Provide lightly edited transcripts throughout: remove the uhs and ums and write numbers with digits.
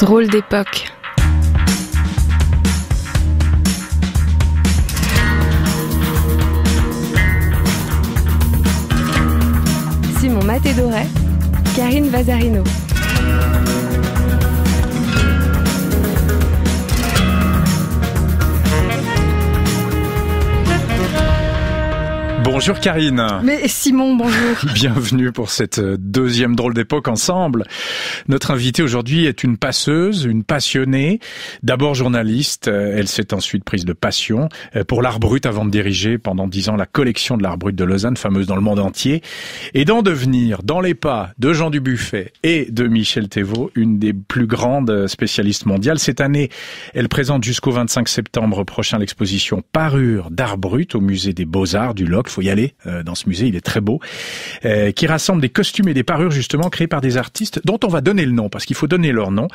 Drôle d'époque. Simon Matédoret, Karine Vazarino. Bonjour Karine. Mais Simon, bonjour. Bienvenue pour cette deuxième drôle d'époque ensemble. Notre invitée aujourd'hui est une passeuse, une passionnée. D'abord journaliste, elle s'est ensuite prise de passion pour l'art brut avant de diriger pendant 10 ans la collection de l'art brut de Lausanne, fameuse dans le monde entier. Et d'en devenir, dans les pas de Jean Dubuffet et de Michel Thévaux, une des plus grandes spécialistes mondiales. Cette année, elle présente jusqu'au 25 septembre prochain l'exposition Parure d'art brut au musée des Beaux-Arts du Locle. Faut y aller dans ce musée, il est très beau, qui rassemble des costumes et des parures justement créés par des artistes dont on va donner le nom, parce qu'il faut donner leur nom.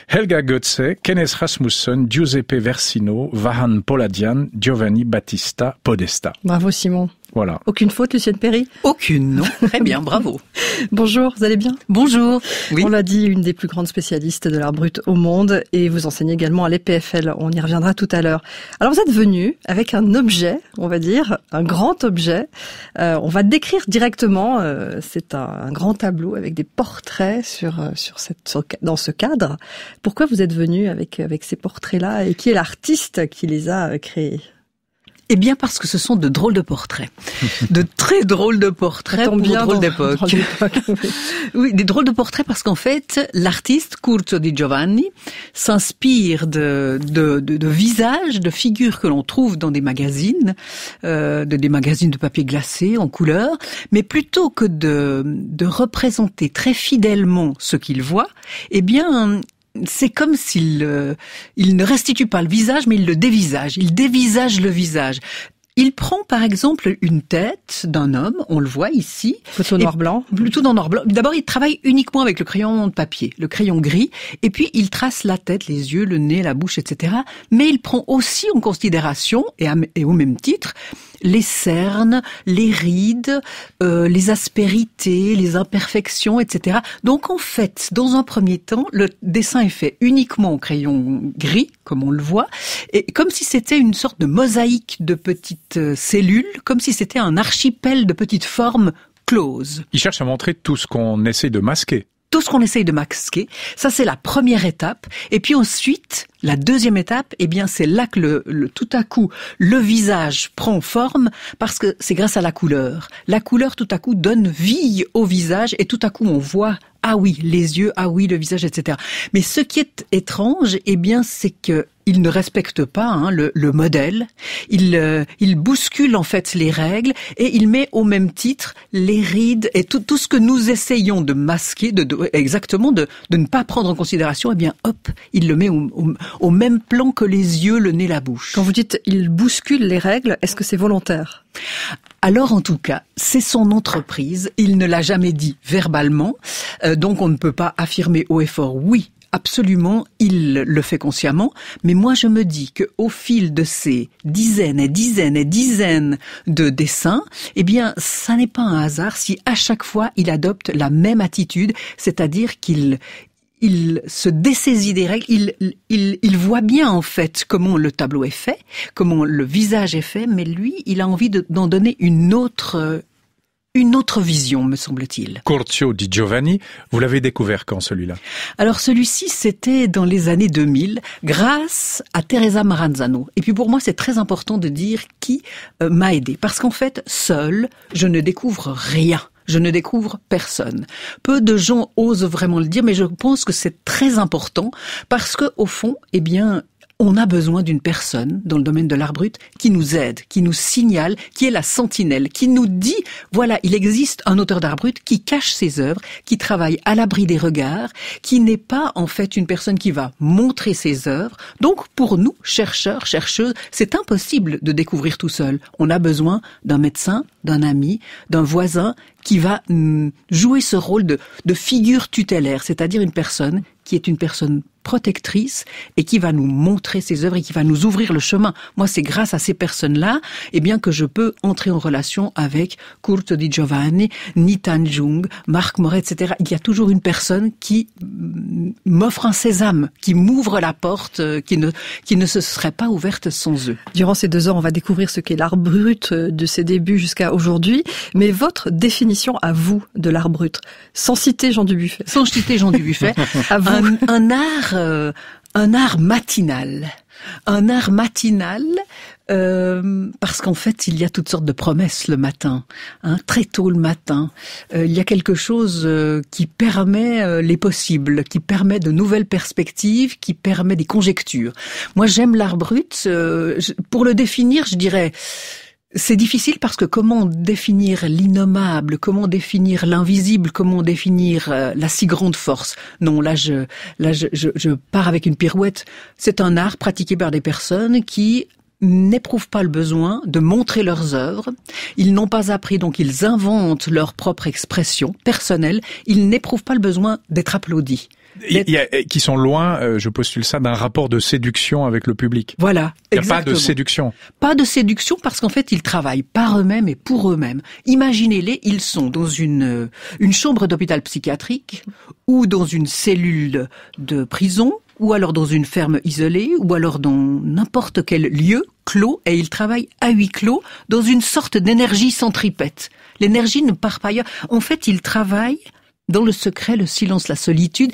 Helga Götze, Kenneth Rasmussen, Giuseppe Versino, Vahan Poladian, Giovanni Battista Podesta. Bravo Simon. Voilà. Aucune faute, Lucienne Perry? Aucune, non. Très bien, bravo. Bonjour, vous allez bien? Bonjour. Oui. On l'a dit, une des plus grandes spécialistes de l'art brut au monde, et vous enseignez également à l'EPFL. On y reviendra tout à l'heure. Alors vous êtes venu avec un objet, on va dire, un grand objet. On va décrire directement. C'est un grand tableau avec des portraits dans ce cadre. Pourquoi vous êtes venu avec ces portraits-là, et qui est l'artiste qui les a créés? Eh bien parce que ce sont de drôles de portraits. De très drôles de portraits pour drôles d'époque. Oui, des drôles de portraits parce qu'en fait, l'artiste Curcio Di Giovanni s'inspire de visages, de figures que l'on trouve dans des magazines, des magazines de papier glacé en couleur, mais plutôt que de représenter très fidèlement ce qu'il voit, eh bien, c'est comme s'il ne restitue pas le visage, mais il le dévisage. Il dévisage le visage. Il prend par exemple une tête d'un homme, on le voit ici. Plutôt noir-blanc. Plutôt dans noir-blanc. D'abord, il travaille uniquement avec le crayon de papier, le crayon gris, et puis il trace la tête, les yeux, le nez, la bouche, etc. Mais il prend aussi en considération, et au même titre, les cernes, les rides, les aspérités, les imperfections, etc. Donc en fait, dans un premier temps, le dessin est fait uniquement au crayon gris, comme on le voit, et comme si c'était une sorte de mosaïque de petites cellules, comme si c'était un archipel de petites formes closes. Il cherche à montrer tout ce qu'on essaie de masquer. Tout ce qu'on essaye de masquer, ça c'est la première étape. Et puis ensuite, la deuxième étape, eh bien c'est là que tout à coup, le visage prend forme parce que c'est grâce à la couleur. La couleur tout à coup donne vie au visage et tout à coup on voit, ah oui, les yeux, ah oui, le visage, etc. Mais ce qui est étrange, eh bien c'est que il ne respecte pas le modèle, il bouscule en fait les règles et il met au même titre les rides et tout ce que nous essayons de masquer, de ne pas prendre en considération, eh bien hop, il le met au même plan que les yeux, le nez, la bouche. Quand vous dites il bouscule les règles, est-ce que c'est volontaire? Alors en tout cas, c'est son entreprise, il ne l'a jamais dit verbalement, donc on ne peut pas affirmer haut et fort oui. Absolument, il le fait consciemment, mais moi je me dis que au fil de ces dizaines et dizaines et dizaines de dessins, eh bien, ça n'est pas un hasard si à chaque fois il adopte la même attitude, c'est-à-dire qu'il se dessaisit des règles, il voit bien en fait comment le tableau est fait, comment le visage est fait, mais lui, il a envie d'en donner une autre vision, me semble-t-il. Curcio Di Giovanni, vous l'avez découvert quand celui-là? Alors celui-ci, c'était dans les années 2000, grâce à Teresa Maranzano. Et puis pour moi, c'est très important de dire qui m'a aidé. Parce qu'en fait, seul, je ne découvre rien. Je ne découvre personne. Peu de gens osent vraiment le dire, mais je pense que c'est très important parce que au fond, eh bien, on a besoin d'une personne dans le domaine de l'art brut qui nous aide, qui nous signale, qui est la sentinelle, qui nous dit, voilà, il existe un auteur d'art brut qui cache ses œuvres, qui travaille à l'abri des regards, qui n'est pas en fait une personne qui va montrer ses œuvres. Donc pour nous, chercheurs, chercheuses, c'est impossible de découvrir tout seul. On a besoin d'un médecin, d'un ami, d'un voisin qui va jouer ce rôle de figure tutélaire, c'est-à-dire une personne qui est une personne protectrice et qui va nous montrer ses œuvres et qui va nous ouvrir le chemin. Moi, c'est grâce à ces personnes-là, que je peux entrer en relation avec Curto Di Giovanni, Nitan Jung, Marc Moret, etc. Il y a toujours une personne qui m'offre un sésame, qui m'ouvre la porte, qui ne se serait pas ouverte sans eux. Durant ces 2 ans, on va découvrir ce qu'est l'art brut de ses débuts jusqu'à aujourd'hui. Mais votre définition à vous de l'art brut, sans citer Jean Dubuffet. Sans citer Jean Dubuffet, à vous. Un art matinal. Un art matinal, parce qu'en fait, il y a toutes sortes de promesses le matin, très tôt le matin. Il y a quelque chose qui permet les possibles, qui permet de nouvelles perspectives, qui permet des conjectures. Moi, j'aime l'art brut. Pour le définir, je dirais... C'est difficile parce que comment définir l'innommable, comment définir l'invisible, comment définir la si grande force? Non, là je pars avec une pirouette. C'est un art pratiqué par des personnes qui n'éprouvent pas le besoin de montrer leurs œuvres. Ils n'ont pas appris, donc ils inventent leur propre expression personnelle. Ils n'éprouvent pas le besoin d'être applaudis. Qui sont loin, je postule ça, d'un rapport de séduction avec le public. Voilà, il n'y a pas de séduction. Pas de séduction parce qu'en fait, ils travaillent par eux-mêmes et pour eux-mêmes. Imaginez-les, ils sont dans une chambre d'hôpital psychiatrique ou dans une cellule de prison ou alors dans une ferme isolée ou alors dans n'importe quel lieu clos et ils travaillent à huis clos dans une sorte d'énergie centripète. L'énergie ne part pas ailleurs. En fait, ils travaillent dans le secret, le silence, la solitude.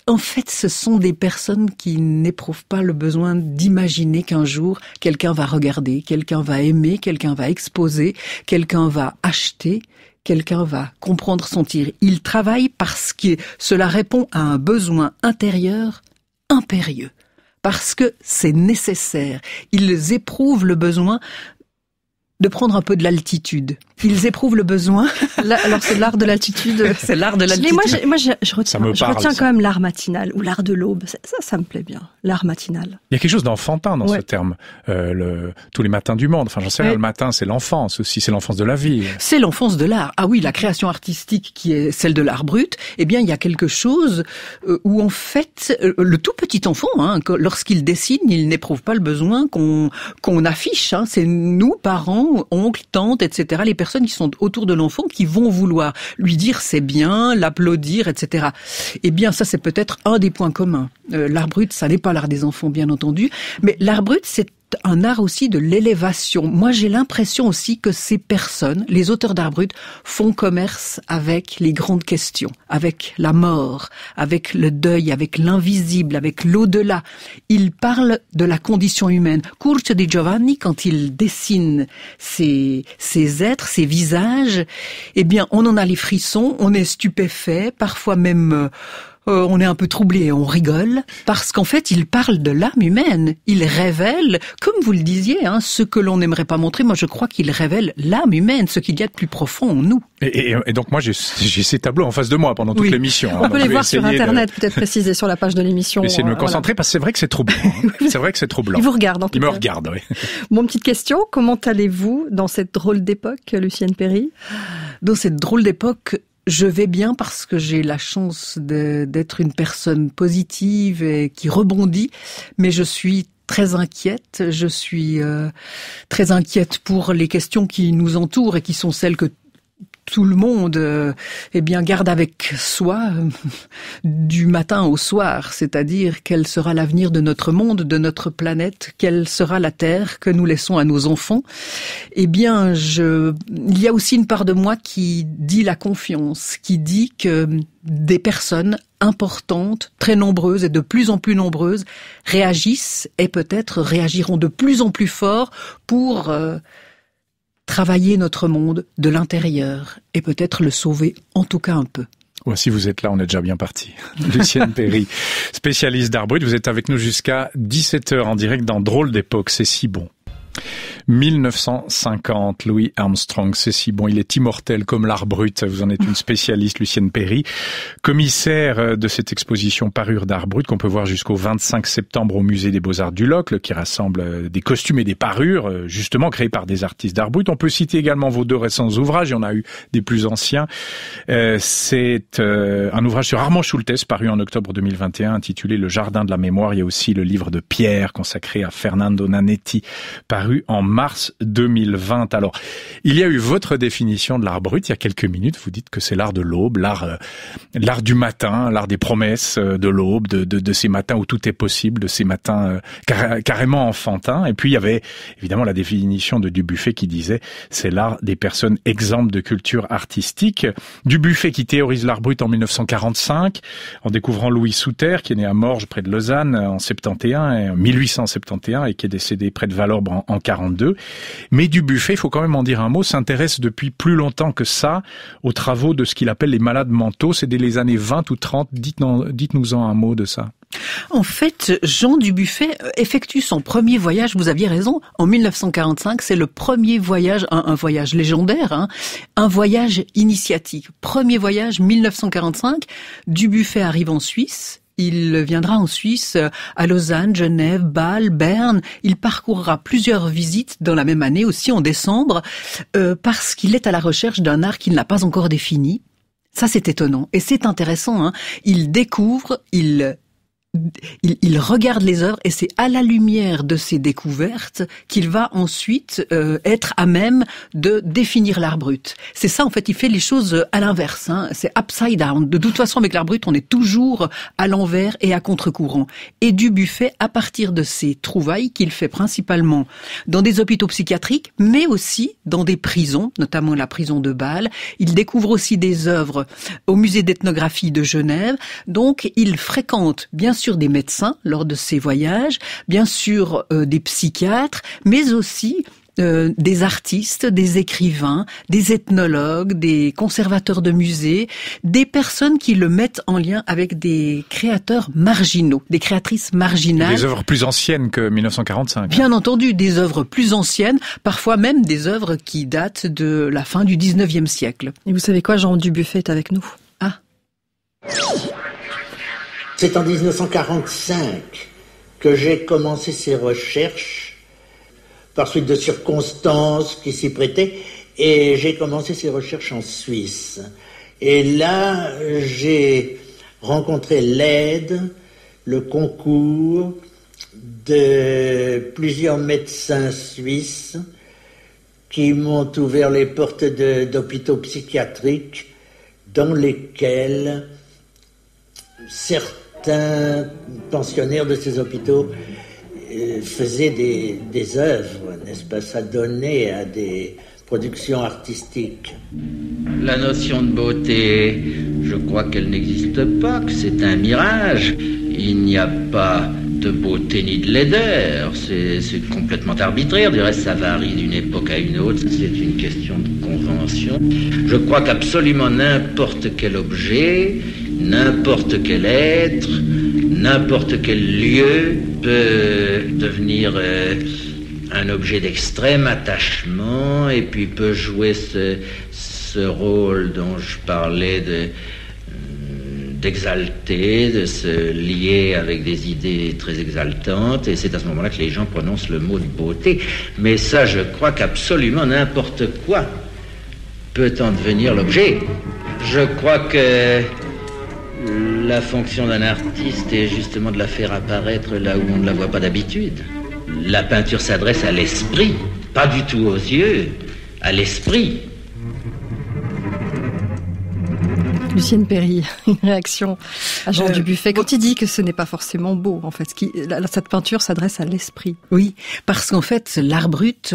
En fait, ce sont des personnes qui n'éprouvent pas le besoin d'imaginer qu'un jour, quelqu'un va regarder, quelqu'un va aimer, quelqu'un va exposer, quelqu'un va acheter, quelqu'un va comprendre, sentir. Ils travaillent parce que cela répond à un besoin intérieur impérieux. Parce que c'est nécessaire. Ils éprouvent le besoin de prendre un peu de l'altitude. Ils éprouvent le besoin. Alors c'est l'art de l'altitude. C'est l'art de l'altitude. Mais moi je retiens quand même l'art matinal ou l'art de l'aube. Ça me plaît bien. L'art matinal. Il y a quelque chose d'enfantin dans ce terme. Tous les matins du monde. Enfin, j'en sais rien. Le matin, c'est l'enfance aussi. C'est l'enfance de la vie. C'est l'enfance de l'art. Ah oui, la création artistique qui est celle de l'art brut. Eh bien, il y a quelque chose où en fait, le tout petit enfant, lorsqu'il dessine, il n'éprouve pas le besoin qu'on affiche. C'est nous, parents, oncles, tantes, etc. Les personnes qui sont autour de l'enfant qui vont vouloir lui dire c'est bien, l'applaudir, etc. Eh bien, ça c'est peut-être un des points communs. L'art brut, ça n'est pas l'art des enfants, bien entendu, mais l'art brut, c'est un art aussi de l'élévation. Moi, j'ai l'impression aussi que ces personnes, les auteurs d'art brut, font commerce avec les grandes questions, avec la mort, avec le deuil, avec l'invisible, avec l'au-delà. Ils parlent de la condition humaine. Curto Di Giovanni, quand il dessine ces êtres, ces visages, eh bien, on en a les frissons, on est stupéfait, parfois même... on est un peu troublé et on rigole, parce qu'en fait, il parle de l'âme humaine. Il révèle, comme vous le disiez, ce que l'on n'aimerait pas montrer. Moi, je crois qu'il révèle l'âme humaine, ce qu'il y a de plus profond en nous. Et donc, moi, j'ai ces tableaux en face de moi pendant toute l'émission. On peut les voir sur Internet, peut-être préciser sur la page de l'émission. Je vais essayer de me concentrer, parce que c'est vrai que c'est troublant. C'est vrai que c'est troublant. Il vous regarde, en tout cas. Il me regarde, oui. Bon, petite question. Comment allez-vous dans cette drôle d'époque, Lucienne Perry? Dans cette drôle d'époque, je vais bien parce que j'ai la chance d'être une personne positive et qui rebondit, mais je suis très inquiète. Je suis très inquiète pour les questions qui nous entourent et qui sont celles que tout le monde garde avec soi du matin au soir, c'est-à-dire quel sera l'avenir de notre monde, de notre planète, quelle sera la terre que nous laissons à nos enfants. Il y a aussi une part de moi qui dit la confiance, qui dit que des personnes importantes, très nombreuses et de plus en plus nombreuses réagissent et peut-être réagiront de plus en plus fort pour travailler notre monde de l'intérieur et peut-être le sauver en tout cas un peu. Ouais, si vous êtes là, on est déjà bien parti. Lucienne Perry, spécialiste d'art brut, vous êtes avec nous jusqu'à 17h en direct dans Drôle d'époque, c'est si bon. 1950, Louis Armstrong, c'est si bon, il est immortel comme l'art brut, vous en êtes une spécialiste, Lucienne Perry, commissaire de cette exposition Parure d'art brut qu'on peut voir jusqu'au 25 septembre au musée des Beaux-Arts du Locle, qui rassemble des costumes et des parures, justement créés par des artistes d'art brut. On peut citer également vos 2 récents ouvrages, il y en a eu des plus anciens. C'est un ouvrage sur Armand Schultes, paru en octobre 2021, intitulé Le Jardin de la mémoire. Il y a aussi le livre de Pierre, consacré à Fernando Nanetti, paru en mars 2020. Alors, il y a eu votre définition de l'art brut il y a quelques minutes. Vous dites que c'est l'art de l'aube, l'art du matin, l'art des promesses de l'aube, de ces matins où tout est possible, de ces matins carrément enfantins. Et puis, il y avait évidemment la définition de Dubuffet qui disait c'est l'art des personnes exemptes de culture artistique. Dubuffet qui théorise l'art brut en 1945, en découvrant Louis Souter, qui est né à Morges, près de Lausanne, en 1871, et qui est décédé près de Valorbe en 42. Mais Dubuffet, il faut quand même en dire un mot, s'intéresse depuis plus longtemps que ça aux travaux de ce qu'il appelle les malades mentaux. C'est dès les années 20 ou 30. Dites-nous-en un mot de ça. En fait, Jean Dubuffet effectue son premier voyage, vous aviez raison, en 1945. C'est le premier voyage, un voyage légendaire, un voyage initiatique. Premier voyage, 1945. Dubuffet arrive en Suisse. Il viendra en Suisse, à Lausanne, Genève, Bâle, Berne. Il parcourra plusieurs visites dans la même année, aussi en décembre, parce qu'il est à la recherche d'un art qu'il n'a pas encore défini. Ça, c'est étonnant. Et c'est intéressant, Il découvre, il regarde les œuvres et c'est à la lumière de ces découvertes qu'il va ensuite être à même de définir l'art brut. C'est ça, en fait, il fait les choses à l'inverse. C'est upside down. De toute façon, avec l'art brut, on est toujours à l'envers et à contre-courant. Et Dubuffet, à partir de ces trouvailles qu'il fait principalement dans des hôpitaux psychiatriques, mais aussi dans des prisons, notamment la prison de Bâle. Il découvre aussi des œuvres au musée d'ethnographie de Genève. Donc, il fréquente, bien sûr, des médecins lors de ces voyages, bien sûr des psychiatres, mais aussi des artistes, des écrivains, des ethnologues, des conservateurs de musées, des personnes qui le mettent en lien avec des créateurs marginaux, des créatrices marginales. Des œuvres plus anciennes que 1945. Bien entendu, des œuvres plus anciennes, parfois même des œuvres qui datent de la fin du 19e siècle. Et vous savez quoi, Jean Dubuffet est avec nous. Ah. C'est en 1945 que j'ai commencé ces recherches, par suite de circonstances qui s'y prêtaient, et j'ai commencé ces recherches en Suisse. Et là, j'ai rencontré l'aide, le concours de plusieurs médecins suisses qui m'ont ouvert les portes d'hôpitaux psychiatriques dans lesquels certains pensionnaires de ces hôpitaux faisaient des œuvres, n'est-ce pas? Ça donnait à des productions artistiques. La notion de beauté, je crois qu'elle n'existe pas, que c'est un mirage. Il n'y a pas de beauté ni de laideur, c'est complètement arbitraire. Du reste, ça varie d'une époque à une autre, c'est une question de convention. Je crois qu'absolument n'importe quel objet, n'importe quel être, n'importe quel lieu peut devenir un objet d'extrême attachement et puis peut jouer ce rôle dont je parlais d'exalter, de se lier avec des idées très exaltantes, et c'est à ce moment-là que les gens prononcent le mot de beauté. Mais ça, je crois qu'absolument n'importe quoi peut en devenir l'objet. Je crois que la fonction d'un artiste est justement de la faire apparaître là où on ne la voit pas d'habitude. La peinture s'adresse à l'esprit, pas du tout aux yeux, à l'esprit. Lucienne Perry, une réaction à Jean Dubuffet quand il dit que ce n'est pas forcément beau, en fait. Cette peinture s'adresse à l'esprit. Oui, parce qu'en fait, l'art brut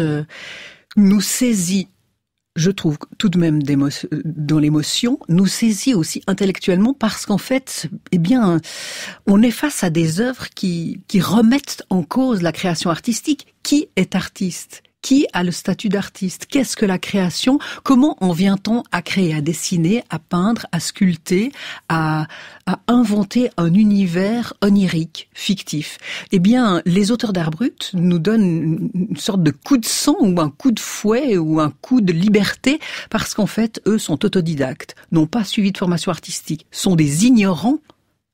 nous saisit, je trouve, tout de même dans l'émotion, nous saisit aussi intellectuellement parce qu'en fait, eh bien, on est face à des œuvres qui remettent en cause la création artistique. Qui est artiste ? Qui a le statut d'artiste? Qu'est-ce que la création? Comment en vient-on à créer, à dessiner, à peindre, à sculpter, à inventer un univers onirique, fictif? Eh bien, les auteurs d'art brut nous donnent une sorte de coup de sang ou un coup de fouet ou un coup de liberté parce qu'en fait, eux sont autodidactes, n'ont pas suivi de formation artistique, sont des ignorants.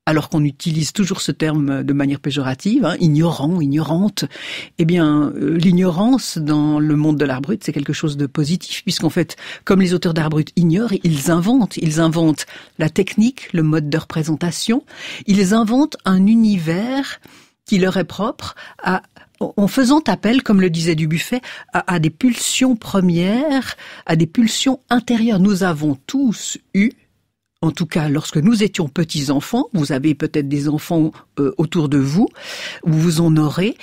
Alors qu'on utilise toujours ce terme de manière péjorative, ignorant, ignorante. Eh bien, l'ignorance dans le monde de l'art brut, c'est quelque chose de positif, puisqu'en fait, comme les auteurs d'art brut ignorent, ils inventent la technique, le mode de représentation, ils inventent un univers qui leur est propre en faisant appel, comme le disait Dubuffet, à des pulsions premières, à des pulsions intérieures. Nous avons tous eu, en tout cas, lorsque nous étions petits-enfants, vous avez peut-être des enfants autour de vous, vous en aurez.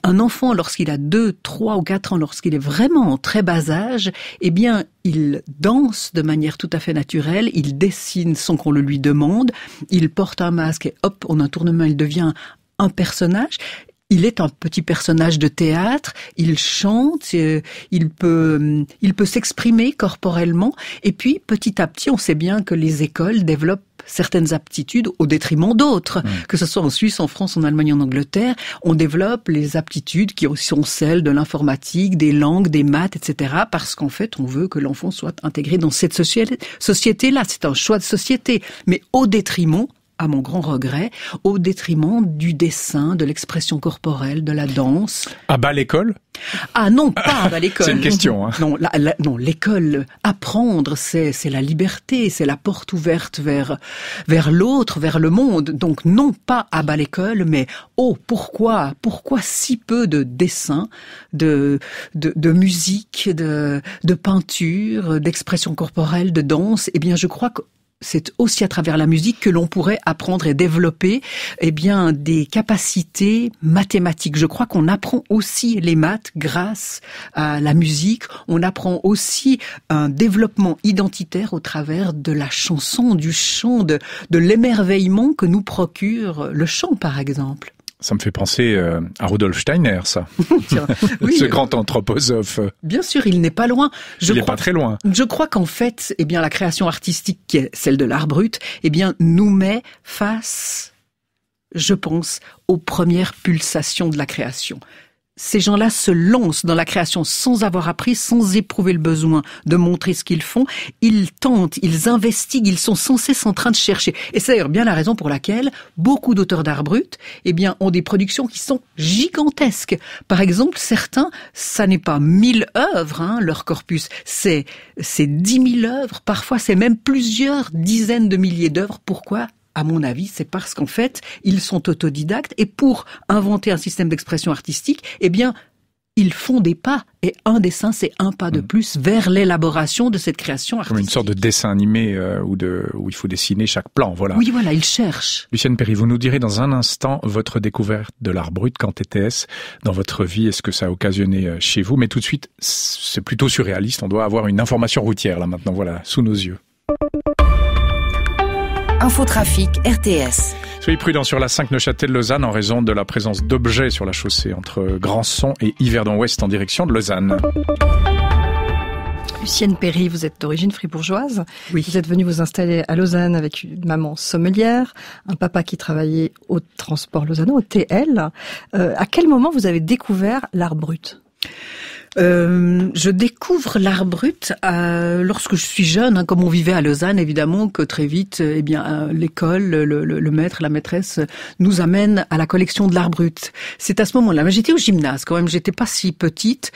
Un enfant, lorsqu'il a 2, 3 ou 4 ans, lorsqu'il est vraiment en très bas âge, eh bien, il danse de manière tout à fait naturelle, il dessine sans qu'on le lui demande, il porte un masque et hop, en un tournement, il devient un personnage. Il est un petit personnage de théâtre, il chante, il peut s'exprimer corporellement. Et puis, petit à petit, on sait bien que les écoles développent certaines aptitudes au détriment d'autres. Que ce soit en Suisse, en France, en Allemagne, en Angleterre, on développe les aptitudes qui sont celles de l'informatique, des langues, des maths, etc. Parce qu'en fait, on veut que l'enfant soit intégré dans cette société-là. C'est un choix de société, mais au détriment, à mon grand regret, au détriment du dessin, de l'expression corporelle, de la danse. À bas l'école? Ah non, pas à l'école. C'est une question. Non, non, l'école, apprendre, c'est la liberté, c'est la porte ouverte vers l'autre, vers le monde. Donc non, pas à bas l'école, mais pourquoi si peu de dessin, de musique, de peinture, d'expression corporelle, de danse? Eh bien, je crois que c'est aussi à travers la musique que l'on pourrait apprendre et développer, des capacités mathématiques. Je crois qu'on apprend aussi les maths grâce à la musique. On apprend aussi un développement identitaire au travers de la chanson, du chant, de l'émerveillement que nous procure le chant, par exemple. Ça me fait penser à Rudolf Steiner, ça. Oui, ce grand anthroposophe. Bien sûr, il n'est pas loin. Il n'est pas très loin. Je crois qu'en fait, la création artistique, qui est celle de l'art brut, nous met face, je pense, aux premières pulsations de la création. Ces gens-là se lancent dans la création sans avoir appris, sans éprouver le besoin de montrer ce qu'ils font. Ils tentent, ils investiguent, ils sont sans cesse en train de chercher. Et c'est d'ailleurs bien la raison pour laquelle beaucoup d'auteurs d'art brut, ont des productions qui sont gigantesques. Par exemple, certains, ça n'est pas 1000 œuvres, leur corpus. C'est 10 000 œuvres. Parfois, c'est même plusieurs dizaines de milliers d'œuvres. Pourquoi ? À mon avis, c'est parce qu'en fait, ils sont autodidactes et pour inventer un système d'expression artistique, ils font des pas. Et un dessin, c'est un pas de plus vers l'élaboration de cette création artistique. Comme une sorte de dessin animé où il faut dessiner chaque plan, voilà. Oui, voilà, ils cherchent. Lucienne Perry, vous nous direz dans un instant votre découverte de l'art brut. Quand était-ce dans votre vie? Est-ce que ça a occasionné chez vous? Mais tout de suite, c'est plutôt surréaliste. On doit avoir une information routière, là, maintenant, voilà, sous nos yeux. Infotrafic RTS. Soyez prudents sur la 5 Neuchâtel-Lausanne en raison de la présence d'objets sur la chaussée entre Grandson et Yverdon-Ouest en direction de Lausanne. Lucienne Perry, vous êtes d'origine fribourgeoise. Oui. Vous êtes venue vous installer à Lausanne avec une maman sommelière, un papa qui travaillait au transport lausannois, au TL. À quel moment vous avez découvert l'art brut ? Je découvre l'art brut lorsque je suis jeune, comme on vivait à Lausanne, évidemment que très vite, l'école, le maître, la maîtresse nous amène à la collection de l'art brut. C'est à ce moment-là. Mais j'étais au gymnase quand même, j'étais pas si petite.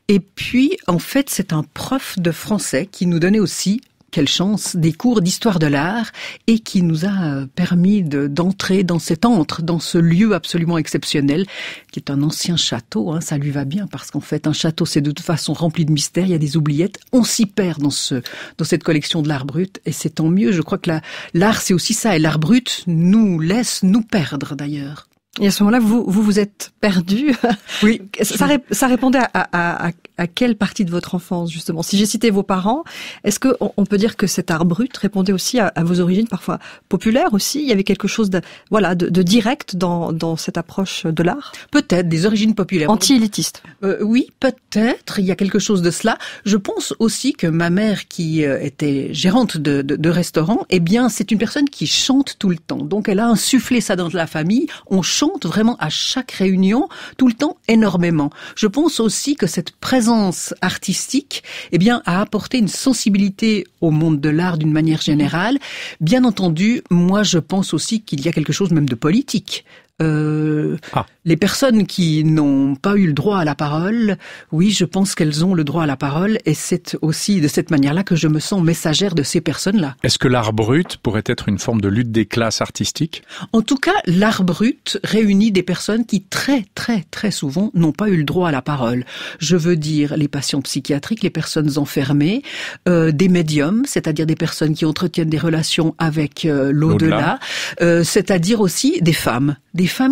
Et puis, en fait, c'est un prof de français qui nous donnait aussi, quelle chance, des cours d'histoire de l'art et qui nous a permis d'entrer dans cet antre, dans ce lieu absolument exceptionnel qui est un ancien château. Ça lui va bien parce qu'en fait un château c'est de toute façon rempli de mystères, il y a des oubliettes, on s'y perd dans cette collection de l'art brut et c'est tant mieux. Je crois que l'art c'est aussi ça et l'art brut nous laisse nous perdre d'ailleurs. Et à ce moment-là, vous êtes perdu. Oui. Ça répondait à quelle partie de votre enfance, justement? Si j'ai cité vos parents, est-ce que on peut dire que cet art brut répondait aussi à vos origines, parfois populaires aussi? Il y avait quelque chose de direct dans cette approche de l'art? Peut-être, des origines populaires. Anti-élitiste. Oui, peut-être, il y a quelque chose de cela. Je pense aussi que ma mère, qui était gérante de restaurant, eh bien, c'est une personne qui chante tout le temps. Donc, elle a insufflé ça dans la famille. On chante vraiment à chaque réunion, tout le temps, énormément. Je pense aussi que cette présence artistique, eh bien, a apporté une sensibilité au monde de l'art d'une manière générale. Bien entendu, moi, je pense aussi qu'il y a quelque chose même de politique. Les personnes qui n'ont pas eu le droit à la parole, oui, je pense qu'elles ont le droit à la parole, et c'est aussi de cette manière-là que je me sens messagère de ces personnes-là. Est-ce que l'art brut pourrait être une forme de lutte des classes artistiques? En tout cas, l'art brut réunit des personnes qui très souvent n'ont pas eu le droit à la parole. Je veux dire les patients psychiatriques, les personnes enfermées, des médiums, c'est-à-dire des personnes qui entretiennent des relations avec l'au-delà, c'est-à-dire aussi des femmes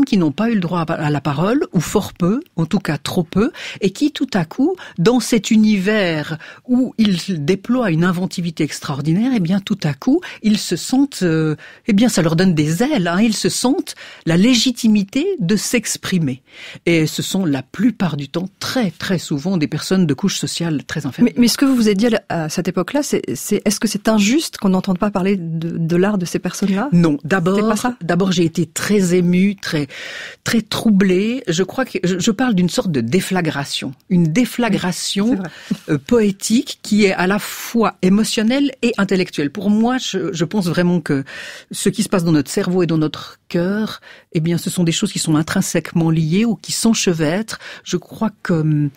qui n'ont pas eu le droit à la parole, ou fort peu, en tout cas trop peu, et qui tout à coup, dans cet univers où ils déploient une inventivité extraordinaire, eh bien tout à coup, ils se sentent, eh bien ça leur donne des ailes, hein, ils se sentent la légitimité de s'exprimer. Et ce sont la plupart du temps, très souvent, des personnes de couches sociales très inférieures. Mais ce que vous vous êtes dit à cette époque-là, est-ce que c'est injuste qu'on n'entende pas parler de l'art de ces personnes-là? Non, d'abord j'ai été très émue, très troublée. Je crois que je parle d'une sorte de déflagration, une déflagration poétique qui est à la fois émotionnelle et intellectuelle. Pour moi, je pense vraiment que ce qui se passe dans notre cerveau et dans notre cœur, eh bien, ce sont des choses qui sont intrinsèquement liées ou qui s'enchevêtrent. Je crois que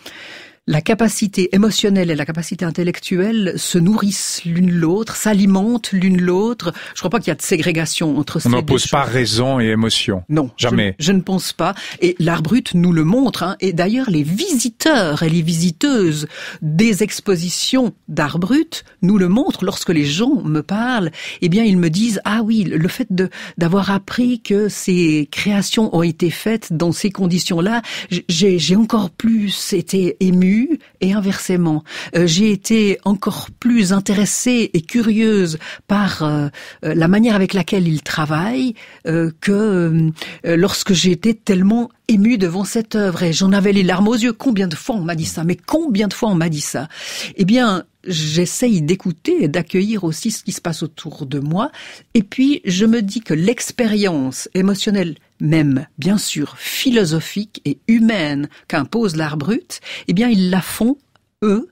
la capacité émotionnelle et la capacité intellectuelle se nourrissent l'une l'autre, s'alimentent l'une l'autre. Je crois pas qu'il y a de ségrégation entre ces deux choses. On n'oppose pas raison et émotion. Non, jamais. Je ne pense pas. Et l'art brut nous le montre. Hein. Et d'ailleurs, les visiteurs et les visiteuses des expositions d'art brut nous le montrent. Lorsque les gens me parlent, eh bien, ils me disent, ah oui, le fait d'avoir appris que ces créations ont été faites dans ces conditions-là, j'ai encore plus été émue. Et inversement, j'ai été encore plus intéressée et curieuse par la manière avec laquelle il travaille que lorsque j'ai été tellement émue devant cette œuvre. Et j'en avais les larmes aux yeux. Combien de fois on m'a dit ça? Mais combien de fois on m'a dit ça? Eh bien, j'essaye d'écouter et d'accueillir aussi ce qui se passe autour de moi. Et puis, je me dis que l'expérience émotionnelle, même, bien sûr, philosophique et humaine qu'impose l'art brut, eh bien, ils la font, eux,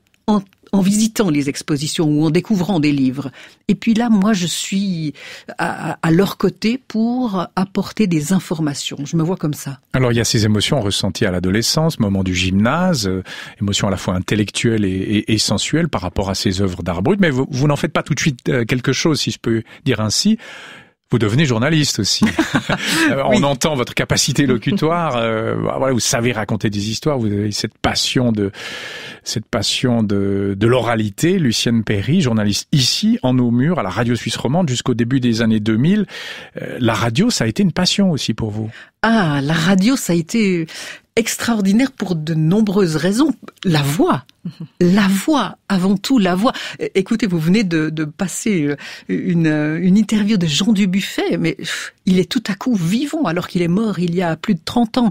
en visitant les expositions ou en découvrant des livres. Et puis là, moi, je suis à leur côté pour apporter des informations. Je me vois comme ça. Alors, il y a ces émotions ressenties à l'adolescence, moment du gymnase, émotions à la fois intellectuelles et sensuelles par rapport à ces œuvres d'art brut. Mais vous n'en faites pas tout de suite quelque chose, si je peux dire ainsi. Vous devenez journaliste aussi. On entend votre capacité locutoire. Voilà, vous savez raconter des histoires. Vous avez cette passion de l'oralité. Lucienne Perry, journaliste ici, en nos murs, à la radio suisse romande, jusqu'au début des années 2000. La radio, ça a été une passion aussi pour vous. Ah, la radio, ça a été extraordinaire pour de nombreuses raisons. La voix, avant tout, la voix. Écoutez, vous venez de passer une interview de Jean Dubuffet, mais il est tout à coup vivant alors qu'il est mort il y a plus de 30 ans.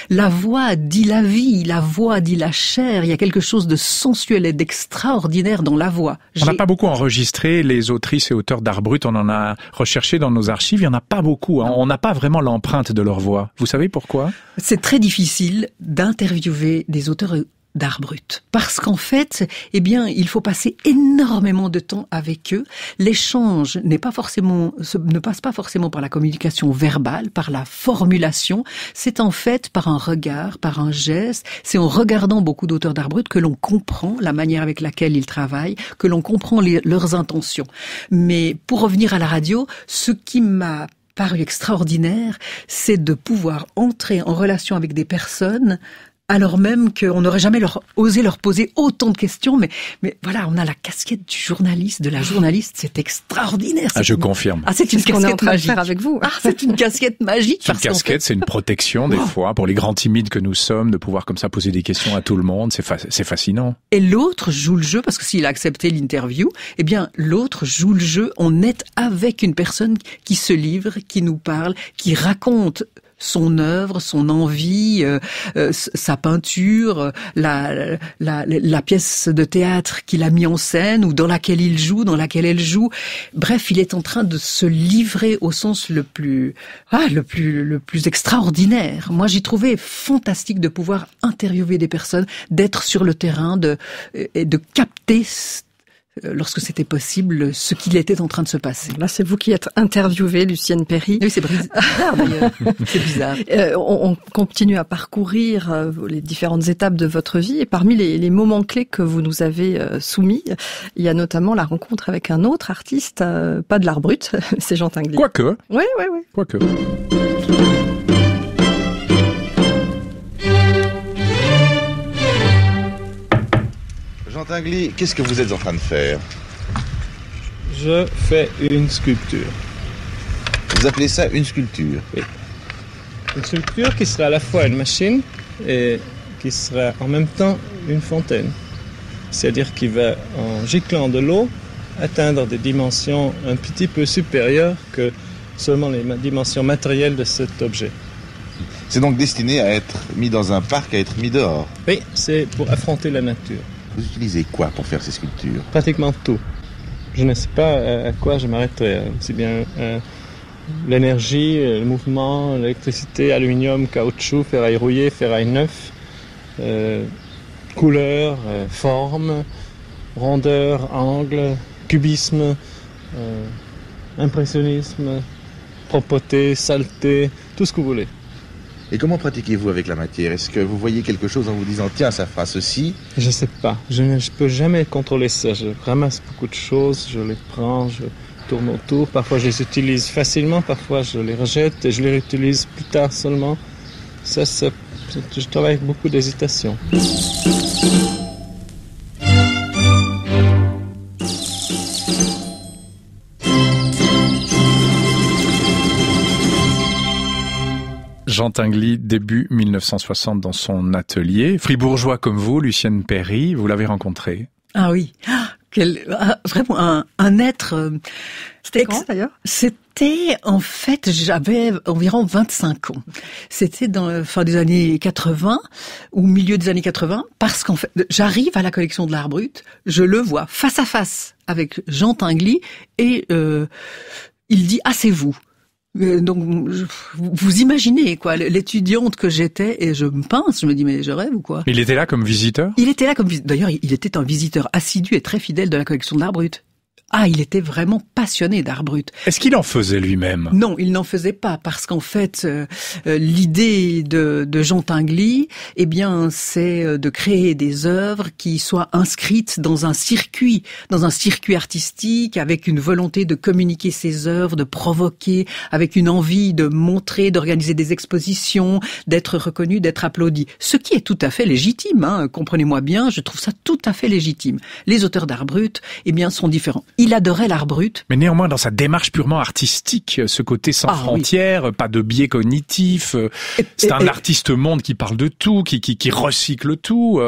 La voix dit la vie, la voix dit la chair. Il y a quelque chose de sensuel et d'extraordinaire dans la voix. On n'a pas beaucoup enregistré les autrices et auteurs d'art brut. On en a recherché dans nos archives. Il n'y en a pas beaucoup. Hein. On n'a pas vraiment l'empreinte de leur voix. Vous savez pourquoi? C'est très difficile d'interviewer des auteurs d'art brut. Parce qu'en fait, eh bien, il faut passer énormément de temps avec eux. L'échange ne passe pas forcément par la communication verbale, par la formulation. C'est en fait par un regard, par un geste. C'est en regardant beaucoup d'auteurs d'art brut que l'on comprend la manière avec laquelle ils travaillent, que l'on comprend leurs intentions. Mais pour revenir à la radio, ce qui m'a paru extraordinaire, c'est de pouvoir entrer en relation avec des personnes alors même qu'on n'aurait jamais osé leur poser autant de questions. Mais voilà, on a la casquette du journaliste, de la journaliste, c'est extraordinaire. Je confirme. C'est une ce qu'on est en casquette train de magique. faire avec vous. C'est une casquette magique. Une casquette, c'est une protection des fois pour les grands timides que nous sommes, de pouvoir comme ça poser des questions à tout le monde. C'est fascinant. Et l'autre joue le jeu, parce que s'il a accepté l'interview, eh bien l'autre joue le jeu. On est avec une personne qui se livre, qui nous parle, qui raconte son œuvre, son envie, sa peinture, la pièce de théâtre qu'il a mis en scène ou dans laquelle il joue, dans laquelle elle joue. Bref, il est en train de se livrer au sens le plus extraordinaire. Moi, j'ai trouvé fantastique de pouvoir interviewer des personnes, d'être sur le terrain, de capter lorsque c'était possible, ce qu'il était en train de se passer. Là, c'est vous qui êtes interviewée, Lucienne Perry. Oui, c'est bizarre d'ailleurs. C'est bizarre. On continue à parcourir les différentes étapes de votre vie et parmi les moments clés que vous nous avez soumis, il y a notamment la rencontre avec un autre artiste, pas de l'art brut, c'est Jean Tinguely. Quoique. Oui. Quoique. Jean Tinguely, qu'est-ce que vous êtes en train de faire? Je fais une sculpture. Vous appelez ça une sculpture? Oui. Une sculpture qui sera à la fois une machine et qui sera en même temps une fontaine. C'est-à-dire qu'il va, en giclant de l'eau, atteindre des dimensions un petit peu supérieures que seulement les dimensions matérielles de cet objet. C'est donc destiné à être mis dans un parc, à être mis dehors? Oui, c'est pour affronter la nature. Vous utilisez quoi pour faire ces sculptures? Pratiquement tout. Je ne sais pas à quoi je m'arrêterai. C'est bien l'énergie, le mouvement, l'électricité, aluminium, caoutchouc, ferraille rouillée, ferraille neuf, couleur, forme, rondeur, angle, cubisme, impressionnisme, propreté, saleté, tout ce que vous voulez. Et comment pratiquez-vous avec la matière? Est-ce que vous voyez quelque chose en vous disant tiens, ça fera ceci? Je ne sais pas. Je ne peux jamais contrôler ça. Je ramasse beaucoup de choses, je les prends, je tourne autour. Parfois je les utilise facilement, parfois je les rejette et je les réutilise plus tard seulement. Je travaille avec beaucoup d'hésitation. Jean Tinguely, début 1960 dans son atelier. Fribourgeois comme vous, Lucienne Perry, vous l'avez rencontré. Ah oui, vraiment un être... C'était quand d'ailleurs? C'était, en fait, j'avais environ 25 ans. C'était dans la fin des années 80, ou milieu des années 80, parce qu'en fait, j'arrive à la collection de l'art brut, je le vois face à face avec Jean Tinguely, et il dit « Ah, c'est vous ». Donc, vous imaginez, quoi, l'étudiante que j'étais, et je me pince, je me dis, mais je rêve ou quoi? Il était là comme visiteur? Il était là comme visiteur. D'ailleurs, il était un visiteur assidu et très fidèle de la collection de l'art brut. Ah, il était vraiment passionné d'art brut. Est-ce qu'il en faisait lui-même? Non, il n'en faisait pas, parce qu'en fait, l'idée de Jean Tinguely, eh bien, c'est de créer des œuvres qui soient inscrites dans un circuit artistique, avec une volonté de communiquer ses œuvres, de provoquer, avec une envie de montrer, d'organiser des expositions, d'être reconnu, d'être applaudi. Ce qui est tout à fait légitime, hein, comprenez-moi bien, je trouve ça tout à fait légitime. Les auteurs d'art brut, eh bien, sont différents. Il adorait l'art brut. Mais néanmoins, dans sa démarche purement artistique, ce côté sans frontières, oui. Pas de biais cognitif, c'est un artiste monde qui parle de tout, qui recycle tout.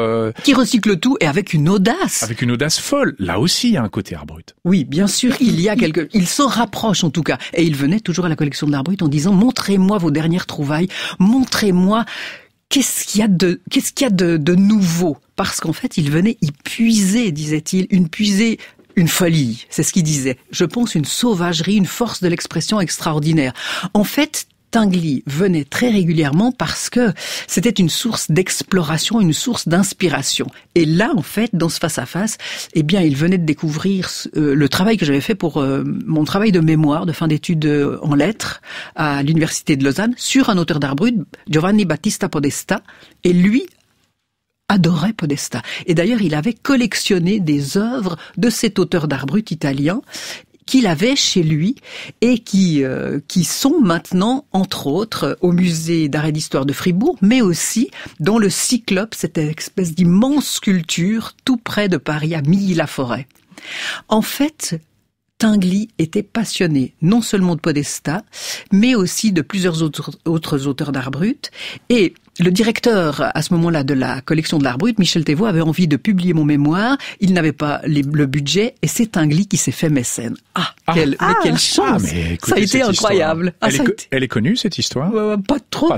Qui recycle tout et avec une audace. Avec une audace folle. Là aussi, il y a un côté art brut. Oui, bien sûr, il s'en rapproche en tout cas. Et il venait toujours à la collection de l'art brut en disant, montrez-moi vos dernières trouvailles, montrez-moi qu'est-ce qu'il y a de nouveau. Parce qu'en fait, il venait y puiser, disait-il, une folie, c'est ce qu'il disait. Je pense une sauvagerie, une force de l'expression extraordinaire. En fait, Tinguely venait très régulièrement parce que c'était une source d'exploration, une source d'inspiration. Et là, en fait, dans ce face-à-face, eh bien, il venait de découvrir le travail que j'avais fait pour mon travail de mémoire, de fin d'études en lettres à l'Université de Lausanne, sur un auteur d'art brut, Giovanni Battista Podesta, et lui adorait Podesta. Et d'ailleurs, il avait collectionné des œuvres de cet auteur d'art brut italien qu'il avait chez lui et qui sont maintenant, entre autres, au musée d'art et d'histoire de Fribourg, mais aussi dans le Cyclope, cette espèce d'immense sculpture tout près de Paris, à Milly-la-Forêt. En fait, Tinguely était passionné non seulement de Podestà, mais aussi de plusieurs autres auteurs d'art brut. Et le directeur, à ce moment-là, de la collection de l'art brut, Michel Thévaux, avait envie de publier mon mémoire. Il n'avait pas le budget, et c'est Tinguely qui s'est fait mécène. Quelle chance! Mais écoutez, ça a été incroyable. Elle est connue, cette histoire? Pas trop.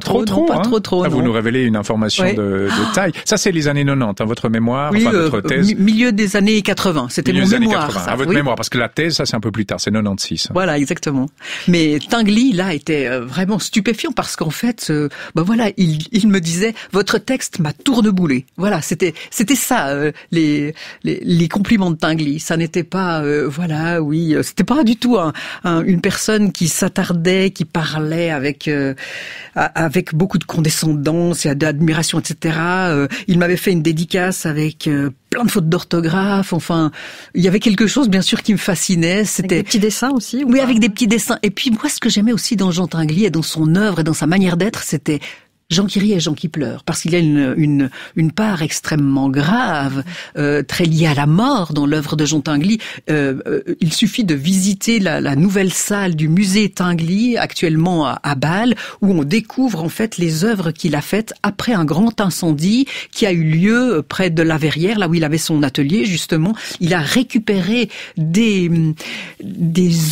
Vous nous révélez une information de taille. Ça, c'est les années 90, votre mémoire, votre thèse. Milieu des années 80. C'était mon mémoire. Ça, votre mémoire, parce que la thèse, ça, c'est un peu plus tard, c'est 96. Voilà, exactement. Mais Tinguely, là, était vraiment stupéfiant, parce qu'en fait, il me disait, votre texte m'a tourneboulé. Voilà, c'était ça, les compliments de Tinguely. Ça n'était pas, c'était pas du tout une personne qui s'attardait, qui parlait avec beaucoup de condescendance et d'admiration, etc. Il m'avait fait une dédicace avec plein de fautes d'orthographe. Enfin, il y avait quelque chose, bien sûr, qui me fascinait. C'était avec des petits dessins aussi. Oui, avec des petits dessins. Et puis moi, ce que j'aimais aussi dans Jean Tinguely et dans son œuvre et dans sa manière d'être, c'était Jean qui rit et Jean qui pleure, parce qu'il y a une part extrêmement grave, très liée à la mort dans l'œuvre de Jean Tinguely. Il suffit de visiter la nouvelle salle du musée Tinguely, actuellement à Bâle, où on découvre en fait les œuvres qu'il a faites après un grand incendie qui a eu lieu près de la Verrière, là où il avait son atelier justement. Il a récupéré des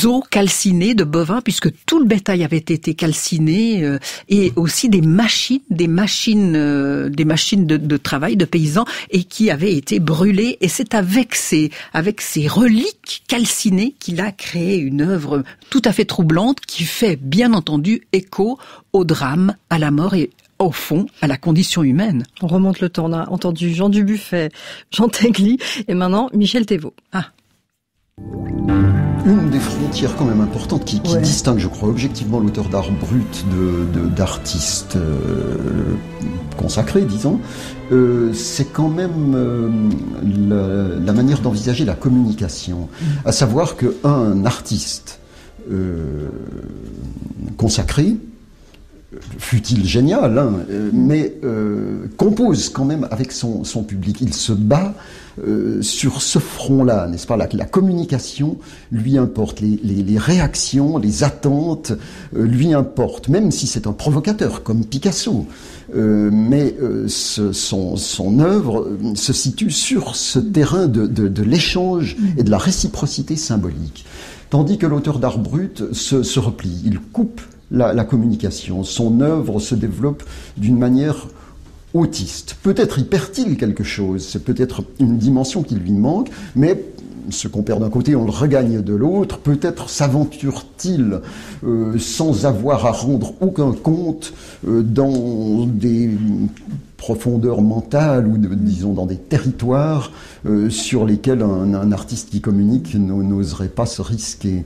os calcinés de bovins, puisque tout le bétail avait été calciné, et aussi des machines de travail de paysans, et qui avaient été brûlées. Et c'est avec ces reliques calcinées qu'il a créé une œuvre tout à fait troublante qui fait bien entendu écho au drame, à la mort et au fond, à la condition humaine. On remonte le temps. On a entendu Jean Dubuffet, Jean Tinguely et maintenant Michel Thévaux. Une des frontières quand même importantes qui distingue, je crois, objectivement l'auteur d'art brut d'artiste consacré, disons, c'est quand même la manière d'envisager la communication. À savoir qu'un artiste consacré, fut-il génial, mais compose quand même avec son public. Il se bat sur ce front-là, n'est-ce pas? La communication lui importe, les réactions, les attentes lui importent, même si c'est un provocateur comme Picasso. Mais son œuvre se situe sur ce terrain de l'échange et de la réciprocité symbolique. Tandis que l'auteur d'art brut se replie, il coupe la communication. Son œuvre se développe d'une manière autiste. Peut-être y perd-il quelque chose, c'est peut-être une dimension qui lui manque, mais ce qu'on perd d'un côté, on le regagne de l'autre. Peut-être s'aventure-t-il sans avoir à rendre aucun compte dans des profondeurs mentales ou disons dans des territoires sur lesquels un artiste qui communique n'oserait pas se risquer.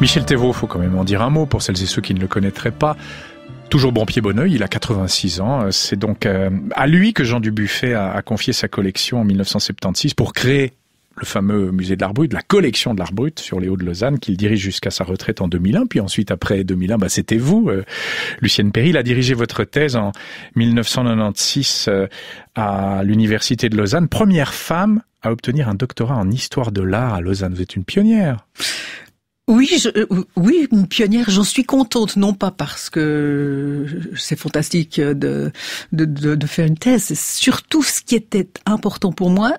Michel Thévaux, faut quand même en dire un mot pour celles et ceux qui ne le connaîtraient pas. Toujours bon pied, bon oeil, il a 86 ans. C'est donc à lui que Jean Dubuffet a confié sa collection en 1976 pour créer le fameux musée de l'art brut, la collection de l'art brut sur les Hauts de Lausanne, qu'il dirige jusqu'à sa retraite en 2001. Puis ensuite, après 2001, c'était vous, Lucienne Perry. Il a dirigé votre thèse en 1996 à l'Université de Lausanne. Première femme à obtenir un doctorat en histoire de l'art à Lausanne. Vous êtes une pionnière. Oui, une pionnière, j'en suis contente, non pas parce que c'est fantastique de faire une thèse, c'est surtout ce qui était important pour moi,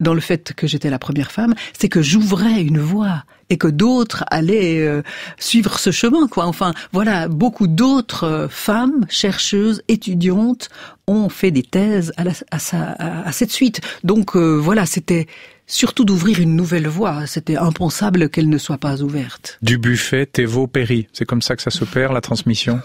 dans le fait que j'étais la première femme, c'est que j'ouvrais une voie et que d'autres allaient suivre ce chemin, quoi. Enfin, voilà, beaucoup d'autres femmes, chercheuses, étudiantes, ont fait des thèses à cette suite. Donc voilà, c'était surtout d'ouvrir une nouvelle voie. C'était impensable qu'elle ne soit pas ouverte. Dubuffet, Thévaux, Perry, c'est comme ça que ça s'opère, la transmission?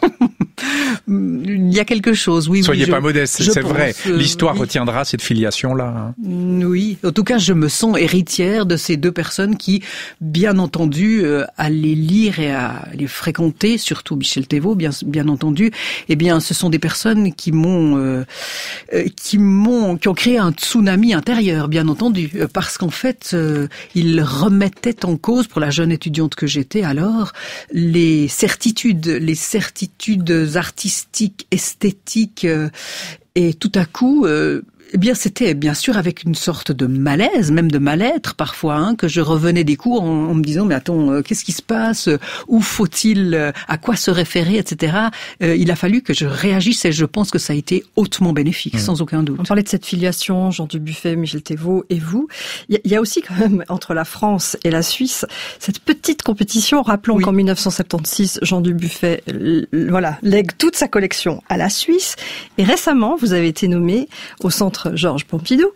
Il y a quelque chose, oui. Soyez oui, pas modeste, c'est vrai. L'histoire retiendra cette filiation-là. Oui, en tout cas, je me sens héritière de ces deux personnes qui, bien entendu, à les lire et à les fréquenter, surtout Michel Thévaux, bien entendu, eh bien, ce sont des personnes qui ont créé un tsunami intérieur, bien entendu, parce qu'en fait, ils remettaient en cause, pour la jeune étudiante que j'étais alors, les certitudes artistiques, esthétiques, et tout à coup, eh bien, c'était bien sûr avec une sorte de malaise, même de mal-être parfois, que je revenais des cours en me disant, mais attends, qu'est-ce qui se passe? Où faut-il, à quoi se référer, etc. Il a fallu que je réagisse et je pense que ça a été hautement bénéfique, sans aucun doute. On parlait de cette filiation, Jean Dubuffet, Michel Thévaux et vous. Il y a aussi quand même, entre la France et la Suisse, cette petite compétition. Rappelons qu'en 1976, Jean Dubuffet, lègue toute sa collection à la Suisse. Et récemment, vous avez été nommé au Centre Georges Pompidou.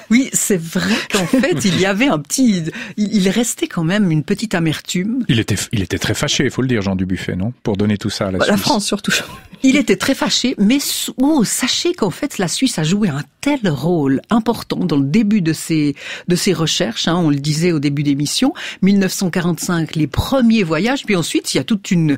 Oui, c'est vrai qu'en fait, il restait quand même une petite amertume. Il était très fâché, il faut le dire, Jean Dubuffet, non? Pour donner tout ça à la Suisse. La France, surtout. Il était très fâché, mais sachez qu'en fait, la Suisse a joué un tel rôle important dans le début de ses recherches, on le disait au début d'émission, 1945, les premiers voyages, puis ensuite, il y a toute une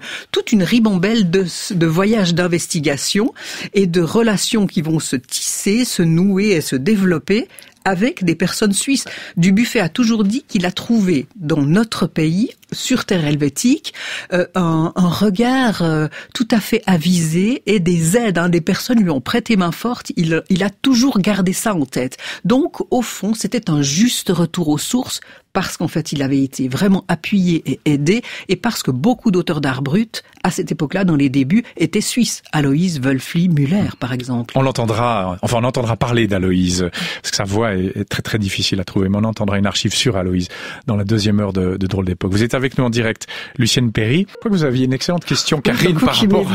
ribambelle de voyages d'investigation et de relations qui vont se tisser, se nouer et se développer avec des personnes suisses. Dubuffet a toujours dit qu'il a trouvé dans notre pays, sur terre helvétique, un regard tout à fait avisé et des aides. Des personnes lui ont prêté main forte. Il a toujours gardé ça en tête. Donc, au fond, c'était un juste retour aux sources parce qu'en fait, il avait été vraiment appuyé et aidé et parce que beaucoup d'auteurs d'art brut, à cette époque-là, dans les débuts, étaient suisses. Aloïse Wölfli Müller, par exemple. On entendra parler d'Aloïse, parce que sa voix est très très difficile à trouver, mais on entendra une archive sur Aloïse dans la deuxième heure de Drôle d'époque. Vous êtes avec nous en direct, Lucienne Perry. Je crois que vous aviez une excellente question, Karine, par rapport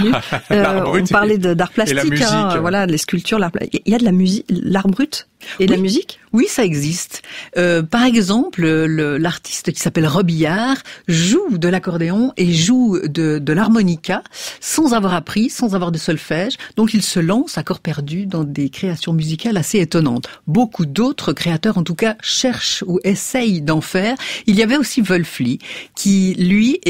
à l'art brut. On parlait d'art plastique, les sculptures, il y a de la musique, l'art brut et de la musique? Oui, ça existe. Par exemple, l'artiste qui s'appelle Robillard joue de l'accordéon et joue de l'harmonica sans avoir appris, sans avoir de solfège. Donc il se lance à corps perdu dans des créations musicales assez étonnantes. Beaucoup d'autres créateurs, en tout cas, cherchent ou essayent d'en faire. Il y avait aussi Wölfli qui, lui,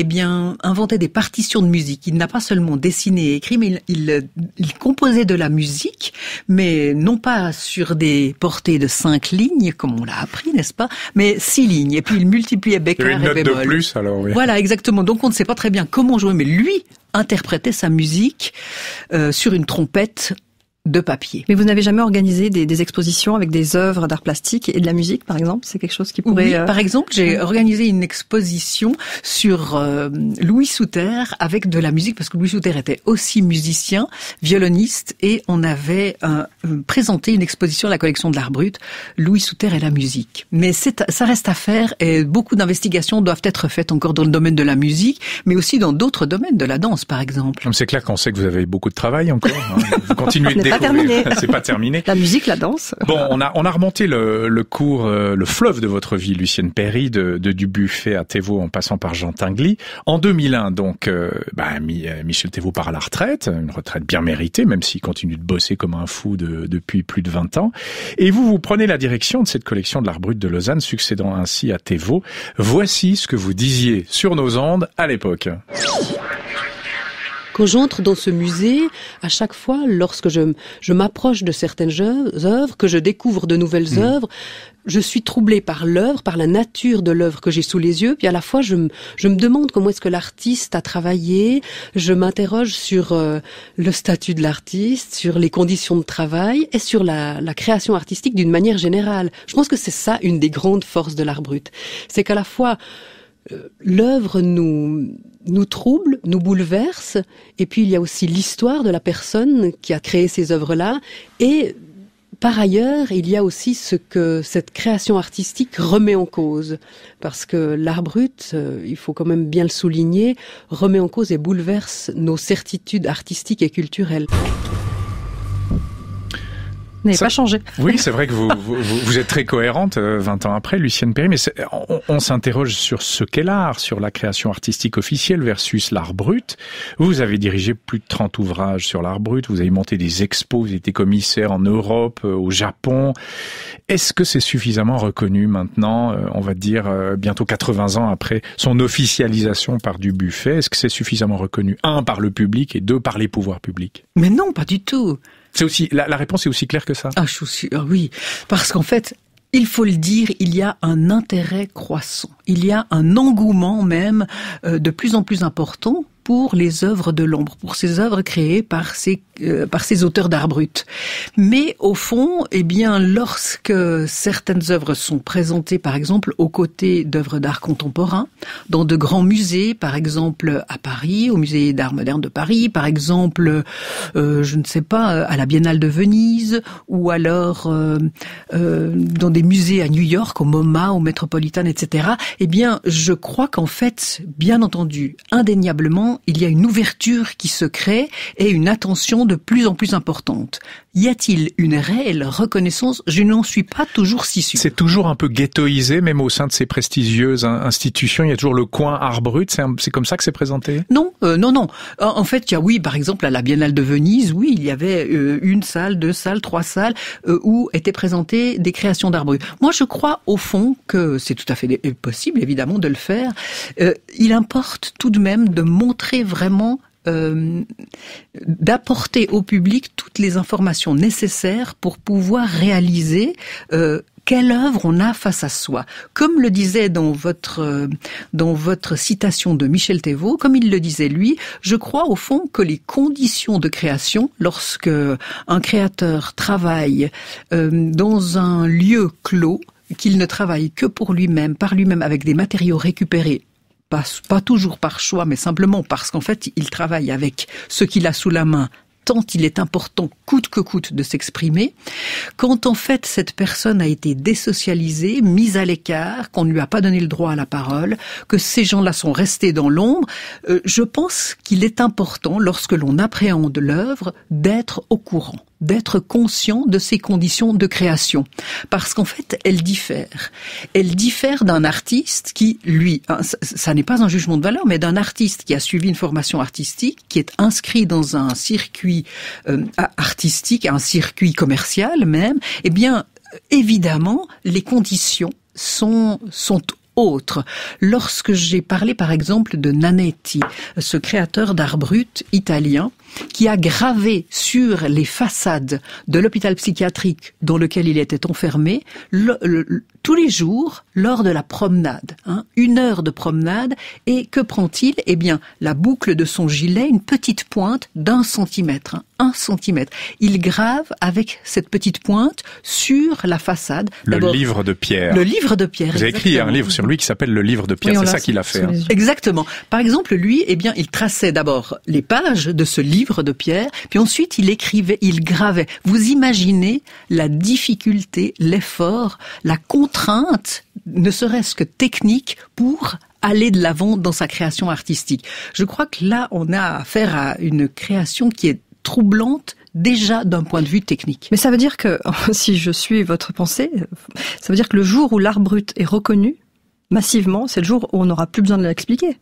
inventait des partitions de musique. Il n'a pas seulement dessiné et écrit, mais il composait de la musique, mais non pas sur des portées de 5 lignes, comme on l'a appris, n'est-ce pas? Mais 6 lignes. Et puis il multipliait bécquart et bémol. Une note de plus, alors, oui. Voilà, exactement. Donc on ne sait pas très bien comment jouer, mais lui interprétait sa musique sur une trompette de papier. Mais vous n'avez jamais organisé des expositions avec des œuvres d'art plastique et de la musique, par exemple? C'est quelque chose qui pourrait... Oui, par exemple, j'ai organisé une exposition sur Louis Souter avec de la musique, parce que Louis Souter était aussi musicien, violoniste, et on avait présenté une exposition à la collection de l'art brut, Louis Souter et la musique. Mais ça reste à faire, et beaucoup d'investigations doivent être faites encore dans le domaine de la musique, mais aussi dans d'autres domaines, de la danse, par exemple. C'est clair qu'on sait que vous avez beaucoup de travail encore. Vous continuez de découvrir. C'est pas terminé. La musique, la danse. Bon, on a remonté le cours, le fleuve de votre vie, Lucienne Perry, de Dubuffet à Thévaux en passant par Jean Tinguely. En 2001, donc, Michel Thévaux part à la retraite, une retraite bien méritée, même s'il continue de bosser comme un fou depuis plus de 20 ans. Et vous prenez la direction de cette collection de l'art brut de Lausanne, succédant ainsi à Thévaux. Voici ce que vous disiez sur nos ondes à l'époque. Quand j'entre dans ce musée, à chaque fois, lorsque je m'approche de certaines œuvres, que je découvre de nouvelles œuvres, je suis troublée par l'œuvre, par la nature de l'œuvre que j'ai sous les yeux, puis à la fois je me demande comment est-ce que l'artiste a travaillé, je m'interroge sur le statut de l'artiste, sur les conditions de travail et sur la création artistique d'une manière générale. Je pense que c'est ça une des grandes forces de l'art brut. C'est qu'à la fois l'œuvre nous trouble, nous bouleverse, et puis il y a aussi l'histoire de la personne qui a créé ces œuvres-là, et par ailleurs, il y a aussi ce que cette création artistique remet en cause, parce que l'art brut, il faut quand même bien le souligner, remet en cause et bouleverse nos certitudes artistiques et culturelles. n'avez pas changé. Oui, c'est vrai que vous êtes très cohérente 20 ans après, Lucienne Perry, mais on s'interroge sur ce qu'est l'art, sur la création artistique officielle versus l'art brut. Vous avez dirigé plus de 30 ouvrages sur l'art brut, vous avez monté des expos, vous avez été commissaire en Europe, au Japon. Est-ce que c'est suffisamment reconnu maintenant, on va dire bientôt 80 ans après son officialisation par Dubuffet? Est-ce que c'est suffisamment reconnu, 1, par le public et 2, par les pouvoirs publics? Mais non, pas du tout. C'est aussi la réponse est aussi claire que ça. Oui, parce qu'en fait, il faut le dire, il y a un intérêt croissant. Il y a un engouement même de plus en plus important pour les œuvres de l'ombre, pour ces œuvres créées par ces auteurs d'art brut. Mais au fond, lorsque certaines œuvres sont présentées, par exemple, aux côtés d'œuvres d'art contemporain, dans de grands musées, par exemple à Paris, au musée d'art moderne de Paris, par exemple, à la Biennale de Venise, ou alors dans des musées à New York, au MoMA, au Metropolitan, etc. Je crois qu'en fait, bien entendu, indéniablement, il y a une ouverture qui se crée et une attention de plus en plus importante. Y a-t-il une réelle reconnaissance? Je n'en suis pas toujours si sûre. C'est toujours un peu ghettoisé, même au sein de ces prestigieuses institutions. Il y a toujours le coin art brut. C'est comme ça que c'est présenté? Non. En fait, par exemple, à la Biennale de Venise, oui, il y avait 1 salle, 2 salles, 3 salles où étaient présentées des créations d'art brut. Moi, je crois au fond que c'est tout à fait possible, évidemment, de le faire. Il importe tout de même de montrer vraiment d'apporter au public toutes les informations nécessaires pour pouvoir réaliser quelle œuvre on a face à soi. Comme le disait dans votre citation de Michel Thévaux, comme il le disait lui, je crois au fond que les conditions de création, lorsque un créateur travaille dans un lieu clos, qu'il ne travaille que pour lui-même, par lui-même, avec des matériaux récupérés, pas toujours par choix, mais simplement parce qu'en fait, il travaille avec ce qu'il a sous la main, tant il est important, coûte que coûte, de s'exprimer. Quand en fait, cette personne a été désocialisée, mise à l'écart, qu'on ne lui a pas donné le droit à la parole, que ces gens-là sont restés dans l'ombre, je pense qu'il est important, lorsque l'on appréhende l'œuvre, d'être au courant, d'être conscient de ses conditions de création. Parce qu'en fait, elle diffère. Elle diffère d'un artiste qui, lui, ça n'est pas un jugement de valeur, mais d'un artiste qui a suivi une formation artistique, qui est inscrit dans un circuit artistique, un circuit commercial même. Évidemment, les conditions sont autres. Lorsque j'ai parlé par exemple de Nanetti, ce créateur d'art brut italien, qui a gravé sur les façades de l'hôpital psychiatrique dans lequel il était enfermé, tous les jours, lors de la promenade, 1 heure de promenade, et que prend-il? La boucle de son gilet, une petite pointe d'1 centimètre, 1 centimètre. Il grave avec cette petite pointe sur la façade. Le livre de Pierre. Le livre de Pierre. Vous avez écrit un livre sur lui qui s'appelle Le livre de Pierre, c'est ça qu'il a fait. Exactement. Par exemple, lui, il traçait d'abord les pages de ce livre de Pierre, puis ensuite il gravait. Vous imaginez la difficulté, l'effort, la contrainte, ne serait-ce que technique, pour aller de l'avant dans sa création artistique. Je crois que là, on a affaire à une création qui est troublante, déjà d'un point de vue technique. Mais ça veut dire que, si je suis votre pensée, ça veut dire que le jour où l'art brut est reconnu, massivement, c'est le jour où on n'aura plus besoin de l'expliquer.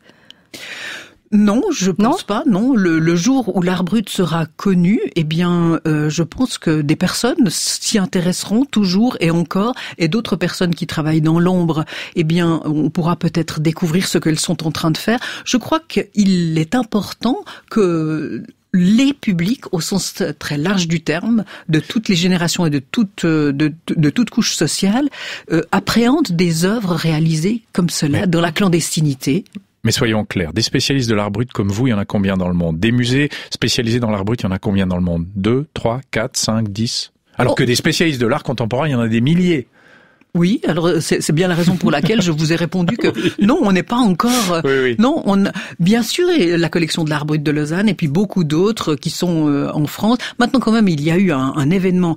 Non, je pense pas. Non, le jour où l'art brut sera connu, je pense que des personnes s'y intéresseront toujours et encore, et d'autres personnes qui travaillent dans l'ombre, on pourra peut-être découvrir ce qu'elles sont en train de faire. Je crois qu'il est important que les publics, au sens très large du terme, de toutes les générations et de toute couche sociale, appréhendent des œuvres réalisées comme cela, dans la clandestinité. Mais soyons clairs, des spécialistes de l'art brut comme vous, il y en a combien dans le monde? Des musées spécialisés dans l'art brut, il y en a combien dans le monde? 2, 3, 4, 5, 10? Alors que des spécialistes de l'art contemporain, il y en a des milliers. Oui, alors c'est bien la raison pour laquelle je vous ai répondu que non, on n'est pas encore. Oui. Non, bien sûr, la collection de l'art brut de Lausanne et puis beaucoup d'autres qui sont en France. Maintenant, quand même, il y a eu un événement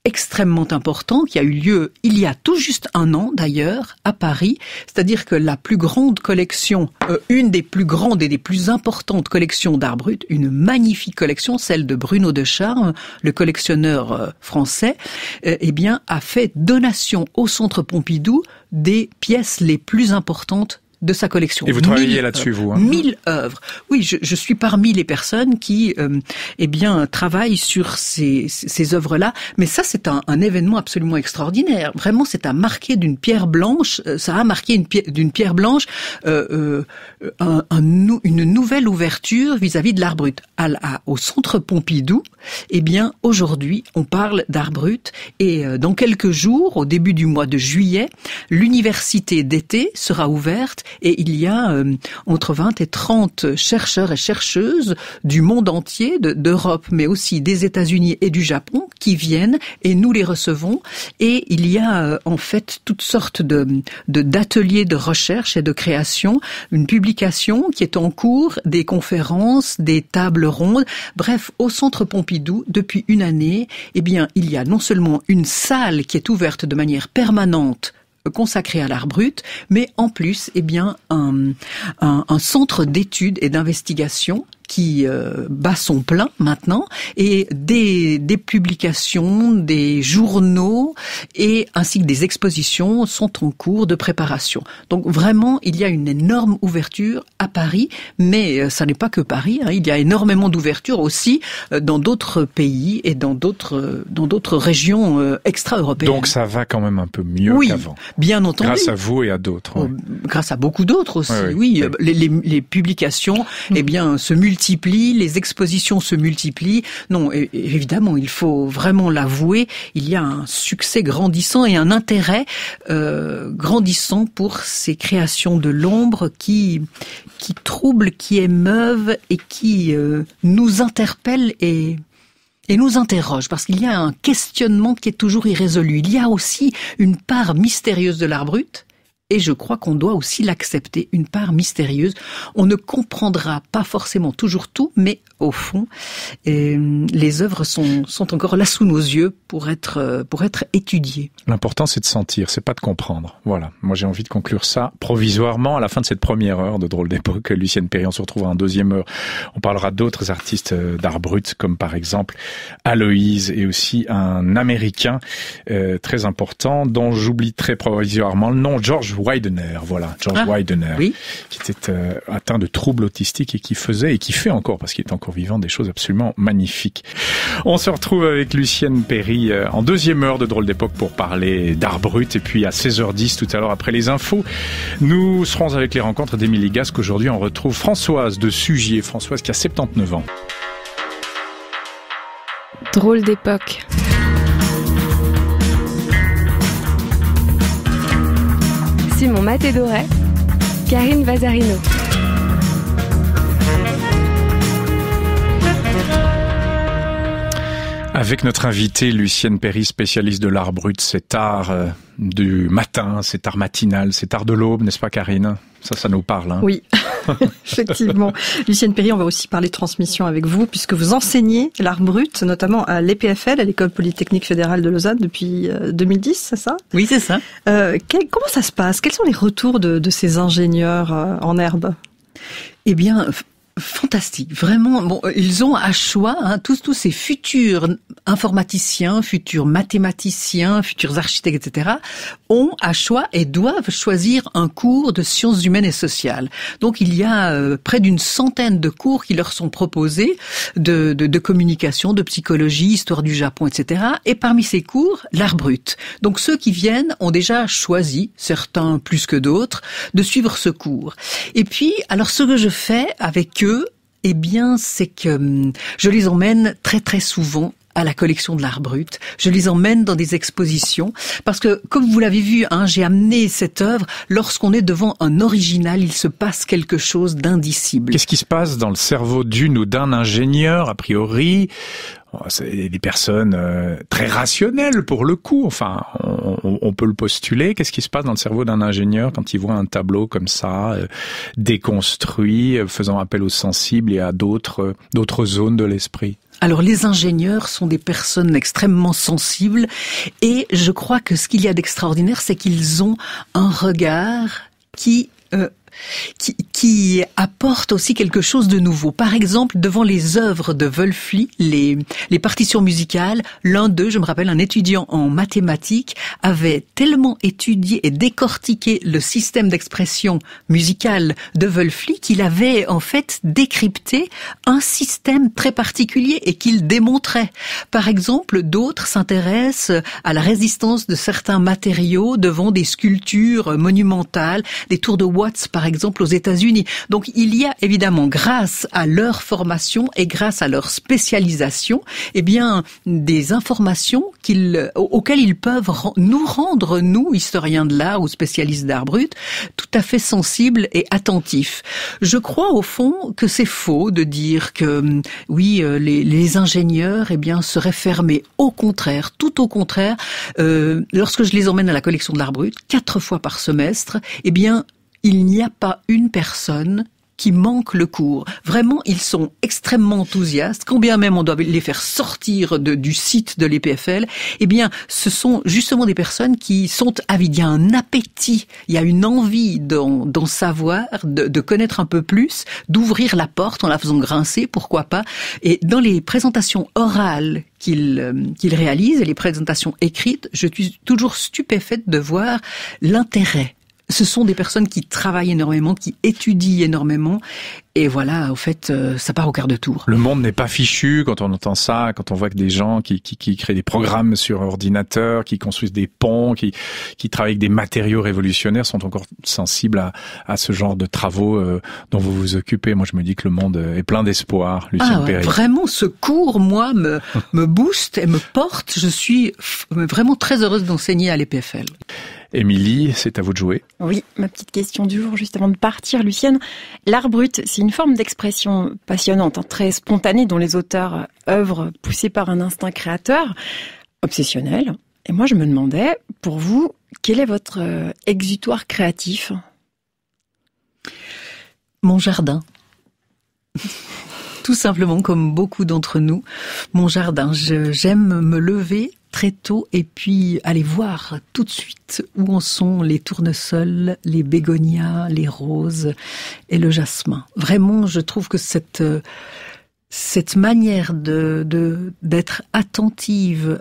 extrêmement important qui a eu lieu il y a tout juste un an d'ailleurs à Paris, c'est-à-dire que la plus grande collection, une des plus grandes et des plus importantes collections d'art brut, une magnifique collection, celle de Bruno de Charme, le collectionneur français, a fait donation au Centre Pompidou des pièces les plus importantes de sa collection. Et vous travaillez là-dessus, vous, hein? 1000 œuvres. Oui, je suis parmi les personnes qui, travaillent sur ces œuvres-là. Mais ça, c'est un événement absolument extraordinaire. Vraiment, c'est à marquer d'une pierre blanche. Ça a marqué d'une pierre blanche une nouvelle ouverture vis-à-vis de l'art brut. Au Centre Pompidou, aujourd'hui, on parle d'art brut. Et dans quelques jours, au début du mois de juillet, l'université d'été sera ouverte. Et il y a entre 20 et 30 chercheurs et chercheuses du monde entier, d'Europe, mais aussi des États-Unis et du Japon, qui viennent et nous les recevons. Et il y a en fait toutes sortes d'ateliers de recherche et de création, une publication qui est en cours, des conférences, des tables rondes. Bref, au Centre Pompidou, depuis une année, il y a non seulement une salle qui est ouverte de manière permanente consacré à l'art brut, mais en plus, un centre d'études et d'investigation qui bat son plein maintenant, et des publications, des journaux et ainsi que des expositions sont en cours de préparation. Donc vraiment, il y a une énorme ouverture à Paris, mais ça n'est pas que Paris, hein, il y a énormément d'ouverture aussi dans d'autres pays et dans d'autres régions extra-européennes. Donc ça va quand même un peu mieux qu'avant. Bien entendu. Grâce à vous et à d'autres. Ouais. Grâce à beaucoup d'autres aussi. Oui. Les publications, se multiplient, les expositions se multiplient. Non, évidemment, il faut vraiment l'avouer, il y a un succès grandissant et un intérêt grandissant pour ces créations de l'ombre qui troublent, qui émeuvent et qui nous interpellent et nous interroge, parce qu'il y a un questionnement qui est toujours irrésolu. Il y a aussi une part mystérieuse de l'art brut, et je crois qu'on doit aussi l'accepter, une part mystérieuse. On ne comprendra pas forcément toujours tout, mais au fond, les œuvres sont encore là sous nos yeux pour être étudiées. L'important, c'est de sentir, c'est pas de comprendre. Voilà. Moi, j'ai envie de conclure ça provisoirement à la fin de cette première heure de Drôle d'époque. Lucienne Perry, on se retrouvera en deuxième heure. On parlera d'autres artistes d'art brut, comme par exemple Aloïse, et aussi un Américain très important, dont j'oublie très provisoirement le nom, George Widener. Voilà, George Widener, oui, qui était atteint de troubles autistiques et qui faisait, et qui fait encore, parce qu'il est encore vivant, des choses absolument magnifiques. On se retrouve avec Lucienne Perry en deuxième heure de Drôle d'époque pour parler d'art brut, et puis à 16h10 tout à l'heure après les infos, nous serons avec les rencontres d'Émilie Gasque. Aujourd'hui, on retrouve Françoise de Sugier. Françoise qui a 79 ans. Drôle d'époque. Simon Maté-Doré, Karine Vazarino. Avec notre invitée Lucienne Perry, spécialiste de l'art brut, cet art du matin, cet art matinal, cet art de l'aube, n'est-ce pas Karine ? Ça nous parle. Hein. Oui, effectivement. Lucienne Perry, on va aussi parler de transmission avec vous, puisque vous enseignez l'art brut, notamment à l'EPFL, à l'École Polytechnique Fédérale de Lausanne, depuis 2010, c'est ça ? Oui, c'est ça. Comment ça se passe ? Quels sont les retours de ces ingénieurs en herbe ? Eh bien, fantastique, vraiment. Bon, ils ont à choix, hein, tous ces futurs informaticiens, futurs mathématiciens, futurs architectes, etc., ont à choix et doivent choisir un cours de sciences humaines et sociales. Donc, il y a près d'une centaine de cours qui leur sont proposés de communication, de psychologie, histoire du Japon, etc. Et parmi ces cours, l'art brut. Donc, ceux qui viennent ont déjà choisi, certains plus que d'autres, de suivre ce cours. Et puis, alors, ce que je fais avec eux, eh bien, c'est que je les emmène très très souvent à la collection de l'art brut. Je les emmène dans des expositions parce que, comme vous l'avez vu, hein, j'ai amené cette œuvre. Lorsqu'on est devant un original, il se passe quelque chose d'indicible. Qu'est-ce qui se passe dans le cerveau d'une ou d'un ingénieur, a priori? C'est des personnes très rationnelles pour le coup. Enfin, on peut le postuler. Qu'est-ce qui se passe dans le cerveau d'un ingénieur quand il voit un tableau comme ça, déconstruit, faisant appel aux sensibles et à d'autres zones de l'esprit? Alors les ingénieurs sont des personnes extrêmement sensibles et je crois que ce qu'il y a d'extraordinaire, c'est qu'ils ont un regard qui apporte aussi quelque chose de nouveau. Par exemple, devant les œuvres de Wölfli, les partitions musicales, l'un d'eux, je me rappelle, un étudiant en mathématiques, avait tellement étudié et décortiqué le système d'expression musicale de Wölfli qu'il avait en fait décrypté un système très particulier et qu'il démontrait. Par exemple, d'autres s'intéressent à la résistance de certains matériaux devant des sculptures monumentales, des tours de Watts par exemple aux États-Unis. Donc il y a évidemment, grâce à leur formation et grâce à leur spécialisation, eh bien des informations auxquelles ils peuvent nous rendre, nous, historiens de l'art ou spécialistes d'art brut, tout à fait sensibles et attentifs. Je crois au fond que c'est faux de dire que oui, les ingénieurs, eh bien, seraient fermés. Au contraire, tout au contraire, lorsque je les emmène à la collection de l'art brut, 4 fois par semestre, eh bien, il n'y a pas une personne qui manque le cours. Vraiment, ils sont extrêmement enthousiastes. Quand bien même on doit les faire sortir du site de l'EPFL, eh bien, ce sont justement des personnes qui sont avides. Il y a un appétit, il y a une envie d'en savoir, de connaître un peu plus, d'ouvrir la porte en la faisant grincer, pourquoi pas. Et dans les présentations orales qu'ils réalisent et les présentations écrites, je suis toujours stupéfaite de voir l'intérêt. Ce sont des personnes qui travaillent énormément, qui étudient énormément. Et voilà, au fait, ça part au quart de tour. Le monde n'est pas fichu quand on entend ça, quand on voit que des gens qui créent des programmes sur ordinateur, qui construisent des ponts, qui travaillent avec des matériaux révolutionnaires, sont encore sensibles à ce genre de travaux dont vous vous occupez. Moi, je me dis que le monde est plein d'espoir, Lucienne Perry. Vraiment, ce cours, moi, me booste et me porte. Je suis vraiment très heureuse d'enseigner à l'EPFL. Émilie, c'est à vous de jouer. Oui, ma petite question du jour, juste avant de partir, Lucienne. L'art brut, c'est une forme d'expression passionnante, très spontanée, dont les auteurs œuvrent poussés par un instinct créateur, obsessionnel. Et moi, je me demandais, pour vous, quel est votre exutoire créatif ? Mon jardin. Tout simplement, comme beaucoup d'entre nous, mon jardin. J'aime me lever très tôt et puis aller voir tout de suite où en sont les tournesols, les bégonias, les roses et le jasmin. Vraiment, je trouve que cette manière d'être attentive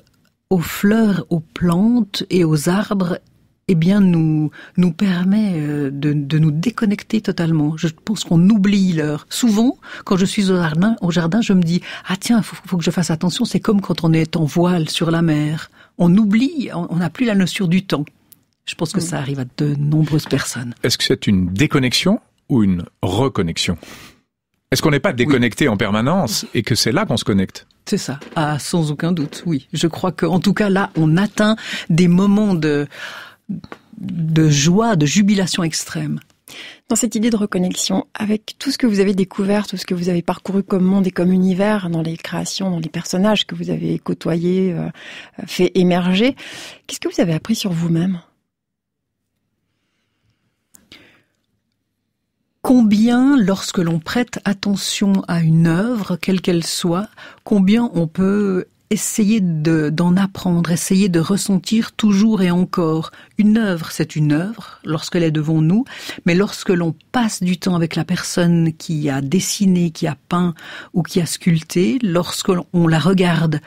aux fleurs, aux plantes et aux arbres, eh bien, nous permet de nous déconnecter totalement. Je pense qu'on oublie l'heure. Souvent, quand je suis au jardin, je me dis « Ah tiens, faut que je fasse attention, c'est comme quand on est en voile sur la mer. » On oublie, on n'a plus la notion du temps. Je pense que ça arrive à de nombreuses personnes. Est-ce que c'est une déconnexion ou une reconnexion ? Est-ce qu'on n'est pas déconnecté en permanence et que c'est là qu'on se connecte ? C'est ça, sans aucun doute, oui. Je crois qu'en tout cas, là, on atteint des moments de joie, de jubilation extrême. Dans cette idée de reconnexion, avec tout ce que vous avez découvert, tout ce que vous avez parcouru comme monde et comme univers, dans les créations, dans les personnages que vous avez côtoyés, fait émerger, qu'est-ce que vous avez appris sur vous-même ? Combien, lorsque l'on prête attention à une œuvre, quelle qu'elle soit, combien on peut essayer d'en apprendre, essayer de ressentir toujours et encore. Une œuvre, c'est une œuvre, lorsqu'elle est devant nous, mais lorsque l'on passe du temps avec la personne qui a dessiné, qui a peint ou qui a sculpté, lorsqu'on la regarde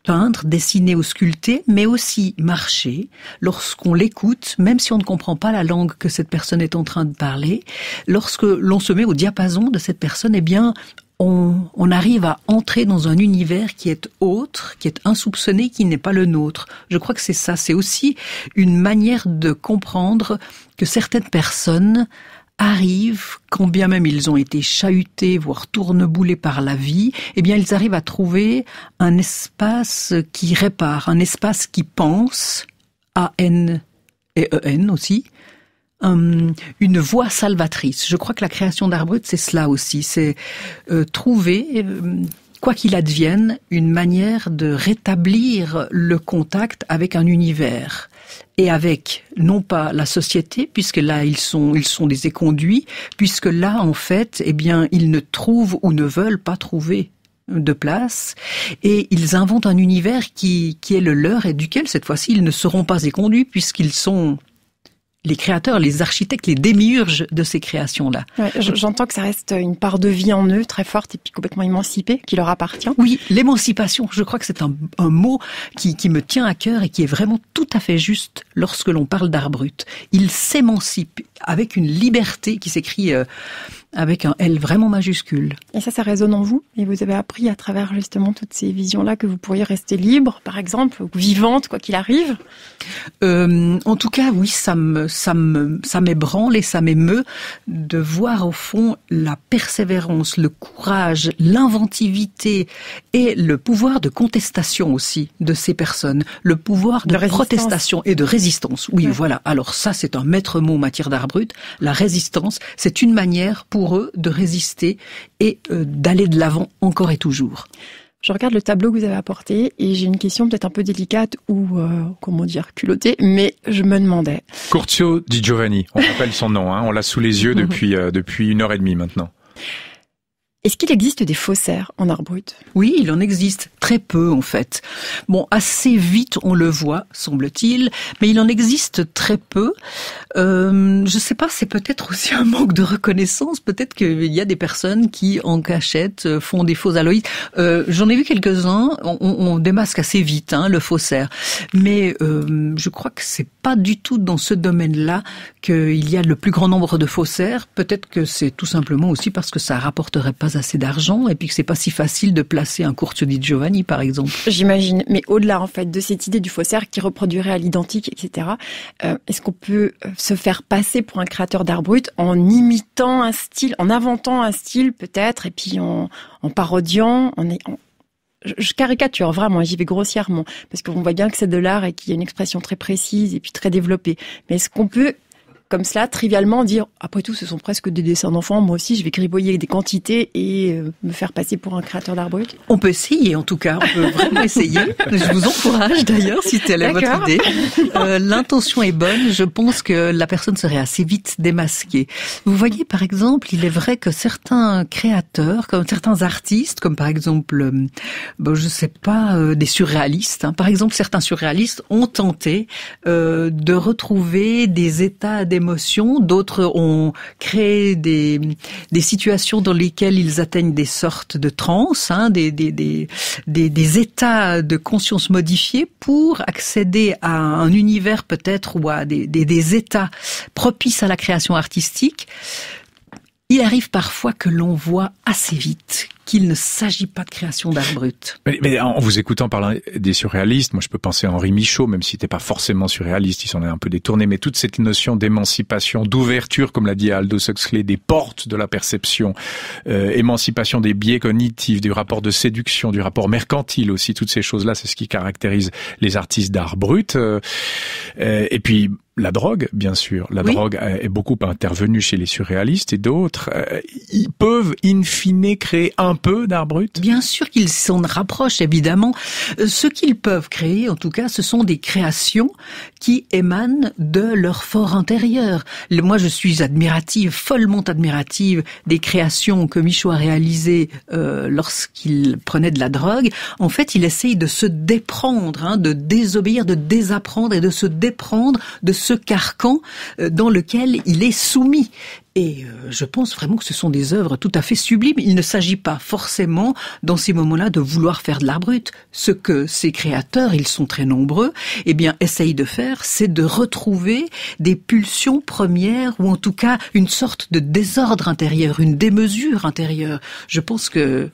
peindre, dessiner ou sculpter, mais aussi marcher, lorsqu'on l'écoute, même si on ne comprend pas la langue que cette personne est en train de parler, lorsque l'on se met au diapason de cette personne, eh bien, on arrive à entrer dans un univers qui est autre, qui est insoupçonné, qui n'est pas le nôtre. Je crois que c'est ça. C'est aussi une manière de comprendre que certaines personnes arrivent, quand bien même ils ont été chahutés, voire tourneboulés par la vie, eh bien ils arrivent à trouver un espace qui répare, un espace qui pense, A-N et E-N aussi, une voie salvatrice. Je crois que la création d'art brut, c'est cela aussi, c'est trouver, quoi qu'il advienne, une manière de rétablir le contact avec un univers et avec non pas la société, puisque là ils sont des éconduits, puisque là en fait, eh bien ils ne trouvent ou ne veulent pas trouver de place, et ils inventent un univers qui est le leur et duquel, cette fois-ci, ils ne seront pas éconduits puisqu'ils sont les créateurs, les architectes, les démiurges de ces créations-là. Ouais, j'entends que ça reste une part de vie en eux très forte et puis complètement émancipée, qui leur appartient. Oui, l'émancipation, je crois que c'est un mot qui me tient à cœur et qui est vraiment tout à fait juste lorsque l'on parle d'art brut. Ils s'émancipent avec une liberté qui s'écrit avec un L vraiment majuscule. Et ça résonne en vous? Et vous avez appris à travers justement toutes ces visions-là que vous pourriez rester libre, par exemple, ou vivante, quoi qu'il arrive? En tout cas, oui, ça m'ébranle et ça m'émeut de voir au fond la persévérance, le courage, l'inventivité et le pouvoir de contestation aussi de ces personnes, le pouvoir de protestation et de résistance. Oui, voilà. Alors ça, c'est un maître mot en matière d'art brut. La résistance, c'est une manière pour eux de résister et d'aller de l'avant encore et toujours. Je regarde le tableau que vous avez apporté et j'ai une question peut-être un peu délicate ou, culottée, mais je me demandais... Curzio Di Giovanni, on rappelle son nom, on l'a sous les yeux depuis 1h30 maintenant. Est-ce qu'il existe des faussaires en art brut? Oui, il en existe très peu en fait. Bon, assez vite on le voit, semble-t-il, mais il en existe très peu. Je sais pas, c'est peut-être aussi un manque de reconnaissance. Peut-être qu'il y a des personnes qui, en cachette, font des faux Aloïs. J'en ai vu quelques-uns. On démasque assez vite le faussaire, mais je crois que c'est pas du tout dans ce domaine-là qu'il y a le plus grand nombre de faussaires. Peut-être que c'est tout simplement aussi parce que ça rapporterait pas assez d'argent et puis que c'est pas si facile de placer un Curzio Di Giovanni, par exemple. J'imagine. Mais au-delà, en fait, de cette idée du faussaire qui reproduirait à l'identique, etc., est-ce qu'on peut se faire passer pour un créateur d'art brut en imitant un style, en inventant un style peut-être, et puis en parodiant, je caricature vraiment, j'y vais grossièrement, parce qu'on voit bien que c'est de l'art et qu'il y a une expression très précise et puis très développée. Mais est-ce qu'on peut, comme cela, trivialement dire « Après tout, ce sont presque des dessins d'enfants, moi aussi, je vais gribouiller des quantités et me faire passer pour un créateur d'art brut ». On peut essayer, en tout cas. On peut vraiment essayer. Je vous encourage, d'ailleurs, si telle est votre idée. L'intention est bonne. Je pense que la personne serait assez vite démasquée. Vous voyez, par exemple, il est vrai que certains créateurs, comme certains artistes, comme par exemple, je sais pas, des surréalistes, par exemple, certains surréalistes ont tenté de retrouver des états d'émotion, d'autres ont créé des situations dans lesquelles ils atteignent des sortes de transes, des états de conscience modifiés pour accéder à un univers peut-être ou à des états propices à la création artistique. Il arrive parfois que l'on voit assez vite qu'il ne s'agit pas de création d'art brut. Mais en vous écoutant parler des surréalistes, moi je peux penser à Henri Michaud, même s'il n'était pas forcément surréaliste, il s'en est un peu détourné, mais toute cette notion d'émancipation, d'ouverture, comme l'a dit Aldous Huxley, des portes de la perception, émancipation des biais cognitifs, du rapport de séduction, du rapport mercantile aussi, toutes ces choses-là, c'est ce qui caractérise les artistes d'art brut. Et puis la drogue, bien sûr. La drogue est beaucoup intervenue chez les surréalistes et d'autres. Ils peuvent, in fine, créer un peu d'art brut? Bien sûr qu'ils s'en rapprochent, évidemment. Ce qu'ils peuvent créer, en tout cas, ce sont des créations qui émanent de leur fort intérieur. Moi, je suis follement admirative des créations que Michaud a réalisées lorsqu'il prenait de la drogue. En fait, il essaye de se déprendre, de désobéir, de désapprendre et de se déprendre de ce carcan dans lequel il est soumis. Et je pense vraiment que ce sont des œuvres tout à fait sublimes. Il ne s'agit pas forcément, dans ces moments-là, de vouloir faire de l'art brut. Ce que ces créateurs, ils sont très nombreux, essayent de faire, c'est de retrouver des pulsions premières, ou en tout cas une sorte de désordre intérieur, une démesure intérieure. Je pense que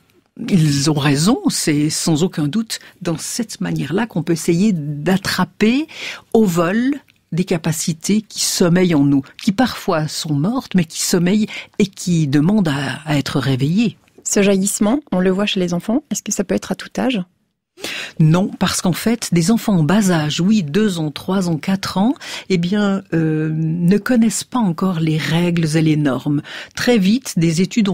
ils ont raison, c'est sans aucun doute dans cette manière-là qu'on peut essayer d'attraper au vol des capacités qui sommeillent en nous, qui parfois sont mortes, mais qui sommeillent et qui demandent à être réveillées. Ce jaillissement, on le voit chez les enfants, est-ce que ça peut être à tout âge ? Non, parce qu'en fait, des enfants en bas âge, 2 ans, 3 ans, 4 ans, ne connaissent pas encore les règles et les normes. Très vite, des études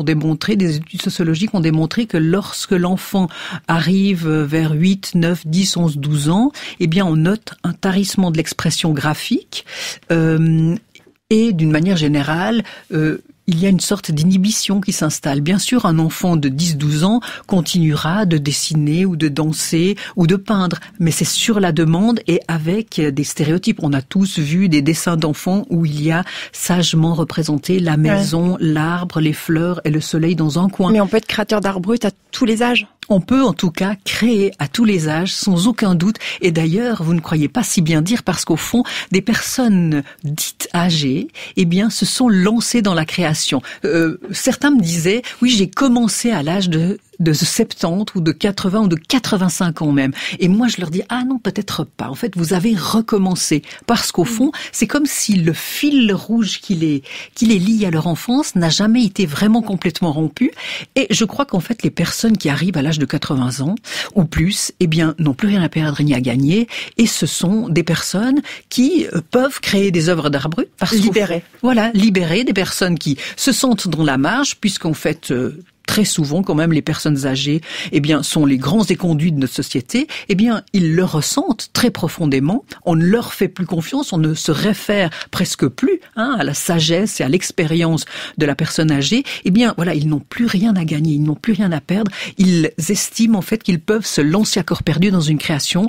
sociologiques ont démontré que lorsque l'enfant arrive vers 8, 9, 10, 11, 12 ans, on note un tarissement de l'expression graphique et d'une manière générale, il y a une sorte d'inhibition qui s'installe. Bien sûr, un enfant de 10-12 ans continuera de dessiner ou de danser ou de peindre, mais c'est sur la demande et avec des stéréotypes. On a tous vu des dessins d'enfants où il y a sagement représenté la maison, l'arbre, les fleurs et le soleil dans un coin. Mais on peut être créateur d'art brut à tous les âges. On peut en tout cas créer à tous les âges, sans aucun doute. Et d'ailleurs, vous ne croyez pas si bien dire, parce qu'au fond, des personnes dites âgées, eh bien, se sont lancées dans la création. Certains me disaient, oui, j'ai commencé à l'âge de 70 ou de 80 ou de 85 ans même. Et moi, je leur dis, ah non, peut-être pas. En fait, vous avez recommencé. Parce qu'au fond, c'est comme si le fil rouge qui les lie à leur enfance n'a jamais été vraiment complètement rompu. Et je crois qu'en fait, les personnes qui arrivent à l'âge de 80 ans ou plus, eh bien, n'ont plus rien à perdre ni à gagner. Et ce sont des personnes qui peuvent créer des œuvres d'art brut. Libérées. Voilà, libérer des personnes qui se sentent dans la marge, puisqu'en fait, très souvent, quand même, les personnes âgées, eh bien, sont les grands éconduits de notre société. Eh bien, ils le ressentent très profondément. On ne leur fait plus confiance. On ne se réfère presque plus à la sagesse et à l'expérience de la personne âgée. Eh bien, voilà, ils n'ont plus rien à gagner. Ils n'ont plus rien à perdre. Ils estiment, en fait, qu'ils peuvent se lancer à corps perdu dans une création,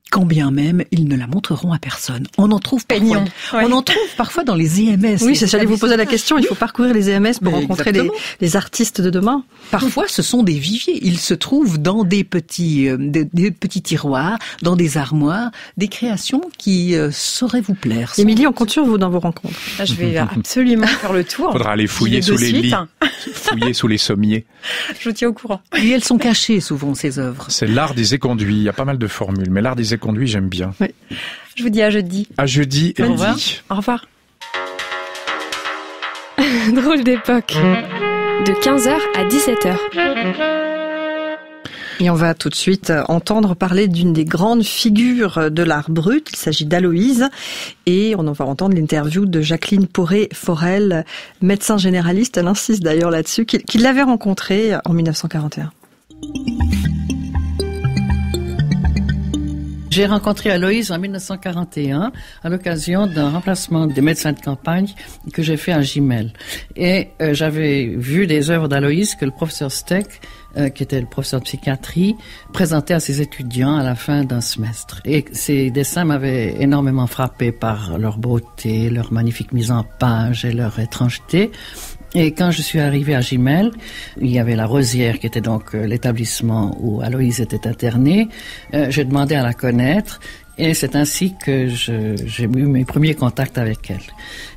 quand bien même ils ne la montreront à personne. On en trouve parfois. On en trouve parfois dans les EMS. Oui, j'allais vous poser la question. Il faut parcourir les EMS pour rencontrer les artistes de demain. Parfois, ce sont des viviers. Ils se trouvent dans des petits tiroirs, dans des armoires, des créations qui sauraient vous plaire. Émilie, on compte sur vous dans vos rencontres. Là, je vais absolument faire le tour. Faudra aller fouiller sous les lits, fouiller sous les sommiers. Je vous tiens au courant. Et elles sont cachées souvent, ces œuvres. C'est l'art des éconduits. Il y a pas mal de formules, mais l'art des éconduits, j'aime bien. Oui. Je vous dis à jeudi. À jeudi et au revoir. Au revoir. Drôle d'époque. De 15h à 17h. Et on va tout de suite entendre parler d'une des grandes figures de l'art brut. Il s'agit d'Aloïse. Et on va entendre l'interview de Jacqueline Poré-Forel, médecin généraliste. Elle insiste d'ailleurs là-dessus, qu'il l'avait rencontrée en 1941. J'ai rencontré Aloïse en 1941 à l'occasion d'un remplacement des médecins de campagne que j'ai fait à Gimel. Et j'avais vu des œuvres d'Aloïse que le professeur Steck, qui était le professeur de psychiatrie, présentait à ses étudiants à la fin d'un semestre. Et ces dessins m'avaient énormément frappé par leur beauté, leur magnifique mise en page et leur étrangeté. Et quand je suis arrivée à Gimel, il y avait la Rosière qui était donc l'établissement où Aloïse était internée. J'ai demandé à la connaître et c'est ainsi que j'ai eu mes premiers contacts avec elle.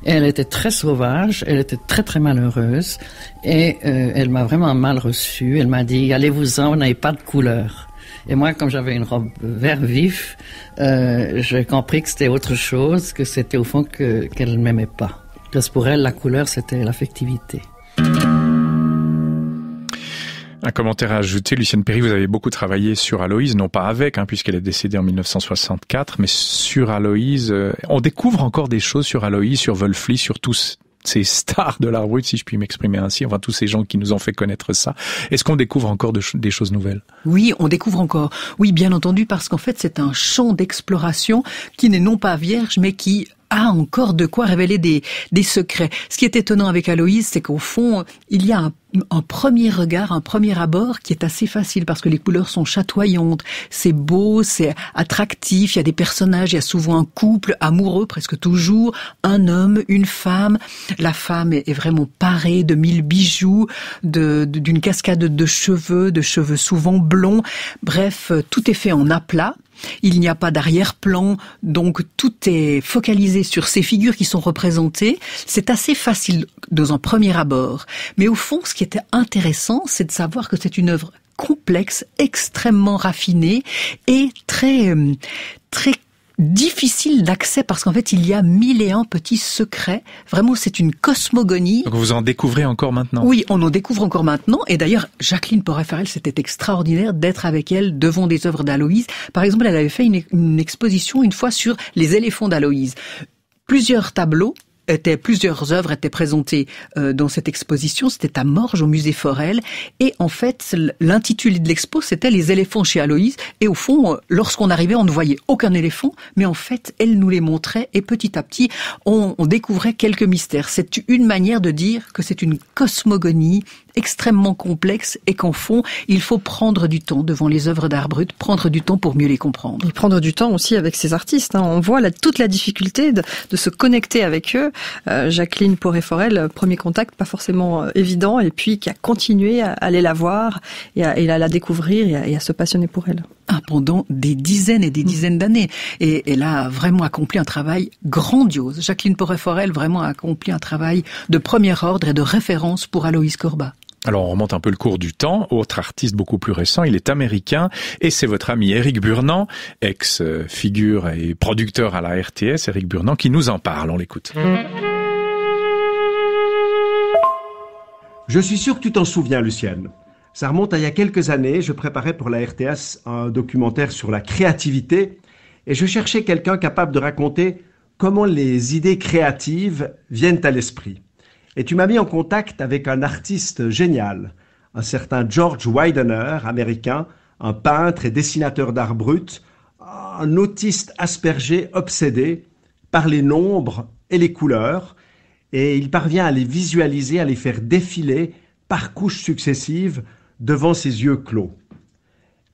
Et elle était très sauvage, elle était très très malheureuse et elle m'a vraiment mal reçue. Elle m'a dit « Allez-vous-en, vous n'avez pas de couleur ». Et moi, comme j'avais une robe vert vif, j'ai compris que c'était autre chose, que c'était au fond qu'elle ne m'aimait pas. Parce que pour elle, la couleur, c'était l'affectivité. Un commentaire à ajouter, Lucienne Perry, vous avez beaucoup travaillé sur Aloïse, non pas avec, puisqu'elle est décédée en 1964, mais sur Aloïse. On découvre encore des choses sur Aloïse, sur Wölfli, sur tous ces stars de l'art brut, si je puis m'exprimer ainsi, enfin tous ces gens qui nous ont fait connaître ça. Est-ce qu'on découvre encore des choses nouvelles? Oui, on découvre encore. Oui, bien entendu, parce qu'en fait, c'est un champ d'exploration qui n'est non pas vierge, mais qui a encore de quoi révéler des secrets. Ce qui est étonnant avec Aloïse, c'est qu'au fond, il y a un premier regard, un premier abord qui est assez facile parce que les couleurs sont chatoyantes, c'est beau, c'est attractif, il y a des personnages, il y a souvent un couple amoureux, presque toujours, un homme, une femme. La femme est vraiment parée de 1000 bijoux, d'une cascade de cheveux souvent blonds. Bref, tout est fait en aplat. Il n'y a pas d'arrière-plan, donc tout est focalisé sur ces figures qui sont représentées. C'est assez facile dans un premier abord. Mais au fond, ce qui était intéressant, c'est de savoir que c'est une œuvre complexe, extrêmement raffinée et très difficile d'accès parce qu'en fait, il y a 1001 petits secrets. Vraiment, c'est une cosmogonie. Donc vous en découvrez encore maintenant? Oui, on en découvre encore maintenant. Et d'ailleurs, Jacqueline Poré-Forel, c'était extraordinaire d'être avec elle devant des œuvres d'Aloïse. Par exemple, elle avait fait une exposition une fois sur les éléphants d'Aloïse. Plusieurs tableaux plusieurs œuvres étaient présentées dans cette exposition. C'était à Morges, au musée Forel. Et en fait, l'intitulé de l'expo, c'était Les éléphants chez Aloïse. Et au fond, lorsqu'on arrivait, on ne voyait aucun éléphant, mais en fait, elle nous les montrait. Et petit à petit, on découvrait quelques mystères. C'est une manière de dire que c'est une cosmogonie extrêmement complexe et qu'en fond, il faut prendre du temps devant les œuvres d'art brut, prendre du temps pour mieux les comprendre. Et prendre du temps aussi avec ces artistes. On voit toute la difficulté de se connecter avec eux. Jacqueline Poré-Forel, premier contact, pas forcément évident, et puis qui a continué à aller la voir et à la découvrir et à se passionner pour elle. Pendant des dizaines et des dizaines d'années. Et elle a vraiment accompli un travail grandiose. Jacqueline Poré-Forel vraiment a accompli un travail de premier ordre et de référence pour Aloïse Corbat. Alors, on remonte un peu le cours du temps. Autre artiste beaucoup plus récent, il est américain et c'est votre ami Éric Burnand, ex-figure et producteur à la RTS, Éric Burnand, qui nous en parle. On l'écoute. Je suis sûr que tu t'en souviens, Lucienne. Ça remonte à il y a quelques années. Je préparais pour la RTS un documentaire sur la créativité et je cherchais quelqu'un capable de raconter comment les idées créatives viennent à l'esprit. Et tu m'as mis en contact avec un artiste génial, un certain George Widener, américain, un peintre et dessinateur d'art brut, un autiste aspergé obsédé par les nombres et les couleurs, et il parvient à les visualiser, à les faire défiler par couches successives devant ses yeux clos.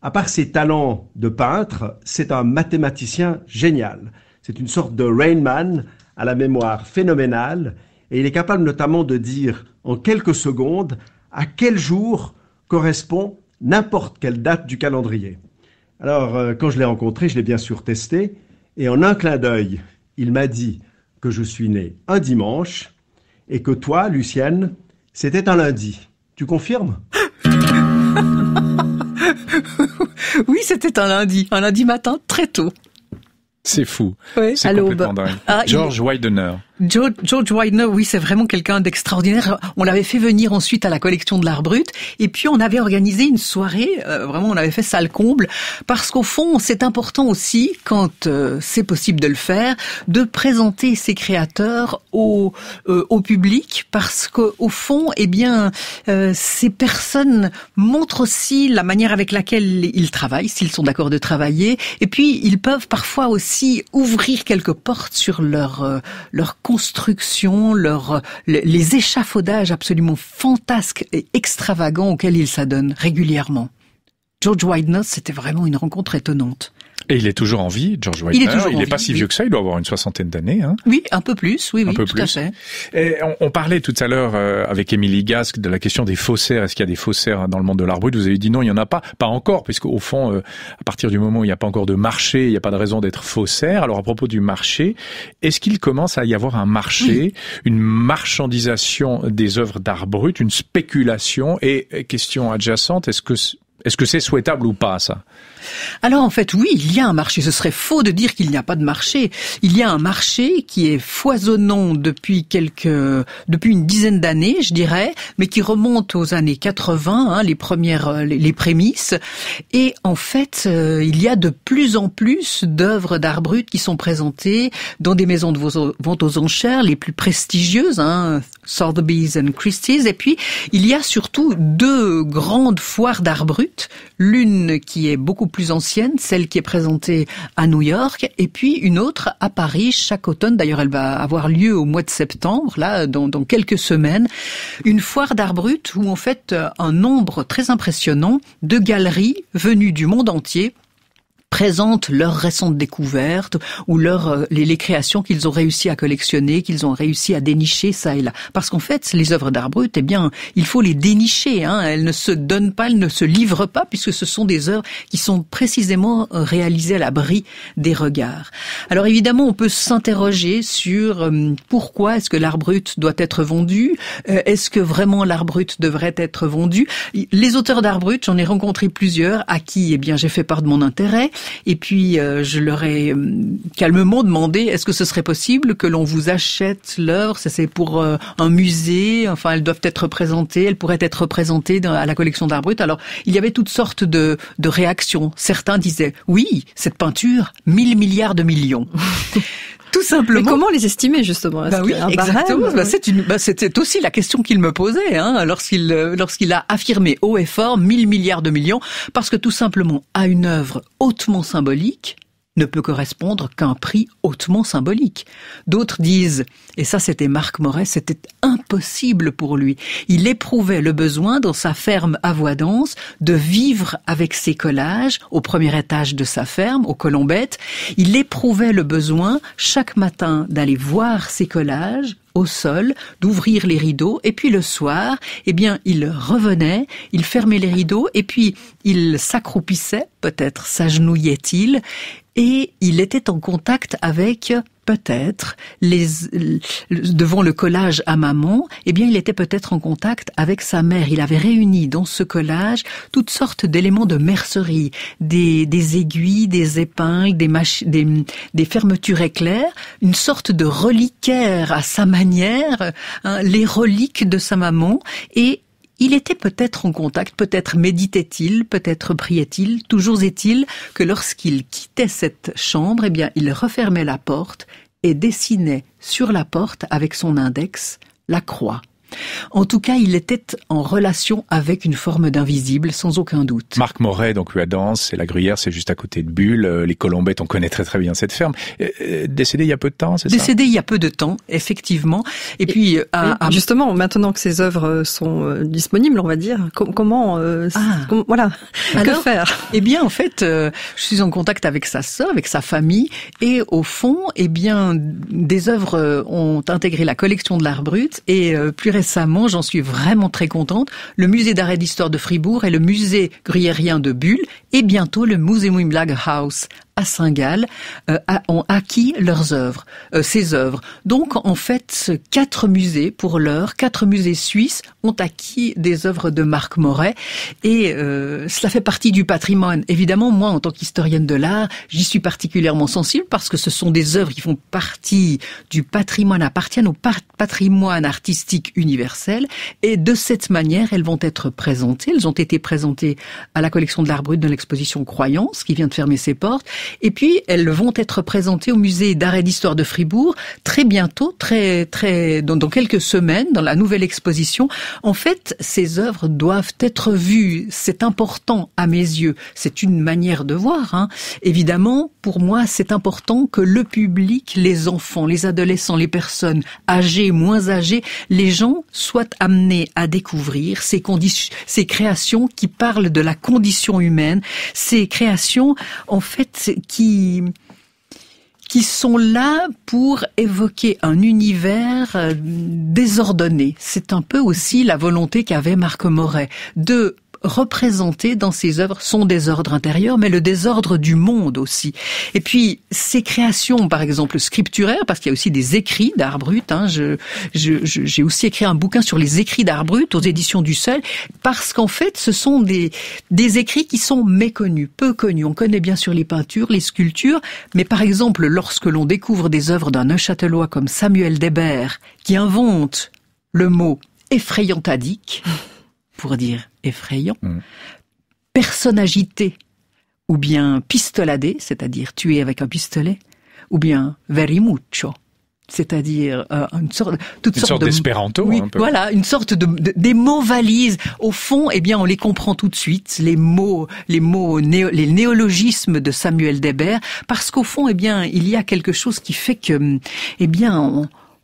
À part ses talents de peintre, c'est un mathématicien génial. C'est une sorte de Rain Man à la mémoire phénoménale, et il est capable notamment de dire en quelques secondes à quel jour correspond n'importe quelle date du calendrier. Alors, quand je l'ai rencontré, je l'ai bien sûr testé, et en un clin d'œil, il m'a dit que je suis né un dimanche, et que toi, Lucienne, c'était un lundi. Tu confirmes ? Oui, c'était un lundi matin, très tôt. C'est fou. Oui, c'est complètement dingue. George Widener. George Widener, oui, c'est vraiment quelqu'un d'extraordinaire. On l'avait fait venir ensuite à la collection de l'art brut, et puis on avait organisé une soirée, vraiment on avait fait salle comble, parce qu'au fond, c'est important aussi, quand c'est possible de le faire, de présenter ces créateurs au public, parce qu'au fond, eh bien, ces personnes montrent aussi la manière avec laquelle ils travaillent, s'ils sont d'accord de travailler, et puis ils peuvent parfois aussi ouvrir quelques portes sur leur construction, les échafaudages absolument fantasques et extravagants auxquels ils s'adonnent régulièrement. George Widener, c'était vraiment une rencontre étonnante. Et il est toujours en vie, George Widener. Il n'est pas si vieux que ça, il doit avoir une 60aine d'années. Hein. Oui, un peu plus, oui, tout à fait. Et on parlait tout à l'heure avec Émilie Gasque de la question des faussaires. Est-ce qu'il y a des faussaires dans le monde de l'art brut ? Vous avez dit non, il n'y en a pas. Pas encore, puisqu'au fond, à partir du moment où il n'y a pas encore de marché, il n'y a pas de raison d'être faussaire. Alors à propos du marché, est-ce qu'il commence à y avoir un marché, une marchandisation des œuvres d'art brut, une spéculation ? Et question adjacente, est-ce que c'est souhaitable ou pas, ça ? Alors en fait, oui, il y a un marché. Ce serait faux de dire qu'il n'y a pas de marché. Il y a un marché qui est foisonnant depuis une dizaine d'années, je dirais, mais qui remonte aux années 80, les prémices. Et en fait, il y a de plus en plus d'œuvres d'art brut qui sont présentées dans des maisons de vente aux enchères les plus prestigieuses, Sotheby's and Christie's. Et puis, il y a surtout deux grandes foires d'art brut. L'une qui est beaucoup plus ancienne, celle qui est présentée à New York, et puis une autre à Paris chaque automne. D'ailleurs, elle va avoir lieu au mois de septembre, là, dans quelques semaines. Une foire d'art brut où, en fait, un nombre très impressionnant de galeries venues du monde entier présentent leurs récentes découvertes ou les créations qu'ils ont réussi à collectionner, qu'ils ont réussi à dénicher ça et là. Parce qu'en fait, les œuvres d'art brut, eh bien, il faut les dénicher. Elles ne se donnent pas, elles ne se livrent pas, puisque ce sont des œuvres qui sont précisément réalisées à l'abri des regards. Alors évidemment, on peut s'interroger sur pourquoi est-ce que l'art brut doit être vendu. Est-ce que vraiment l'art brut devrait être vendu ? Les auteurs d'art brut, j'en ai rencontré plusieurs à qui, eh bien, j'ai fait part de mon intérêt. Et puis, je leur ai calmement demandé, est-ce que ce serait possible que l'on vous achète l'œuvre ? Ça, c'est pour un musée, enfin, elles doivent être représentées, elles pourraient être représentées à la collection d'art brut. Alors, il y avait toutes sortes de réactions. Certains disaient, oui, cette peinture, 1000 milliards de millions. Tout simplement. Mais comment les estimer justement? Oui, exactement. C'était aussi la question qu'il me posait lorsqu'il a affirmé haut et fort 1000 milliards de millions, parce que tout simplement à une œuvre hautement symbolique ne peut correspondre qu'un prix hautement symbolique. D'autres disent, et ça c'était Marc Moret, c'était impossible pour lui. Il éprouvait le besoin dans sa ferme à Voidance de vivre avec ses collages au premier étage de sa ferme, aux Colombettes. Il éprouvait le besoin chaque matin d'aller voir ses collages au sol, d'ouvrir les rideaux, et puis le soir, il revenait, il fermait les rideaux, et puis il s'accroupissait, peut-être s'agenouillait-il, et il était en contact avec, peut-être, devant le collage à maman, il était peut-être en contact avec sa mère. Il avait réuni dans ce collage toutes sortes d'éléments de mercerie, des aiguilles, des épingles, des fermetures éclairs, une sorte de reliquaire à sa manière, les reliques de sa maman, et il était peut-être en contact, peut-être méditait-il, peut-être priait-il. Toujours est-il que lorsqu'il quittait cette chambre, il refermait la porte et dessinait sur la porte avec son index la croix. En tout cas, il était en relation avec une forme d'invisible, sans aucun doute. Marc Moret, donc Huadance, et la Gruyère, c'est juste à côté de Bulle. Les Colombettes, on connaît très très bien cette ferme. Décédé il y a peu de temps, c'est ça? Décédé il y a peu de temps, effectivement. Et puis, justement, maintenant que ces œuvres sont disponibles, on va dire, comment, voilà, que faire? En fait, je suis en contact avec sa sœur, avec sa famille, et au fond, des œuvres ont intégré la collection de l'art brut, et plus récemment, j'en suis vraiment très contente, le musée d'art et d'histoire de Fribourg et le musée gruyérien de Bulle, et bientôt le Museum Lagerhaus à Saint-Gall ont acquis leurs œuvres, ces œuvres. Donc, en fait, 4 musées pour l'heure, 4 musées suisses ont acquis des œuvres de Marc Moret, et cela fait partie du patrimoine. Évidemment, moi, en tant qu'historienne de l'art, j'y suis particulièrement sensible parce que ce sont des œuvres qui font partie du patrimoine, appartiennent au patrimoine artistique universel, et de cette manière, elles vont être présentées. Elles ont été présentées à la collection de l'art brut de l'exposition Croyance, qui vient de fermer ses portes. Et puis, elles vont être présentées au musée d'art et d'histoire de Fribourg très bientôt, dans quelques semaines, dans la nouvelle exposition. En fait, ces œuvres doivent être vues. C'est important à mes yeux. C'est une manière de voir, Évidemment, pour moi, c'est important que le public, les enfants, les adolescents, les personnes âgées, moins âgées, les gens soient amenés à découvrir ces créations qui parlent de la condition humaine, ces créations, en fait, qui sont là pour évoquer un univers désordonné. C'est un peu aussi la volonté qu'avait Marc Moret de représenter dans ses œuvres son désordre intérieur, mais le désordre du monde aussi. Et puis, ces créations, par exemple, scripturaires, parce qu'il y a aussi des écrits d'art brut, j'ai aussi écrit un bouquin sur les écrits d'art brut aux éditions du Seuil, parce qu'en fait, ce sont des écrits qui sont méconnus, peu connus. On connaît bien sûr les peintures, les sculptures, mais par exemple, lorsque l'on découvre des œuvres d'un Neuchâtelois comme Samuel Debert, qui invente le mot effrayantadique, pour dire effrayant, personne agitée, ou bien pistoladé, c'est-à-dire tué avec un pistolet, ou bien verimuccio, c'est-à-dire une sorte d'espéranto, oui, un peu. Voilà, une sorte des mots valises. Au fond, on les comprend tout de suite, les néologismes de Samuel Debert, parce qu'au fond, il y a quelque chose qui fait que,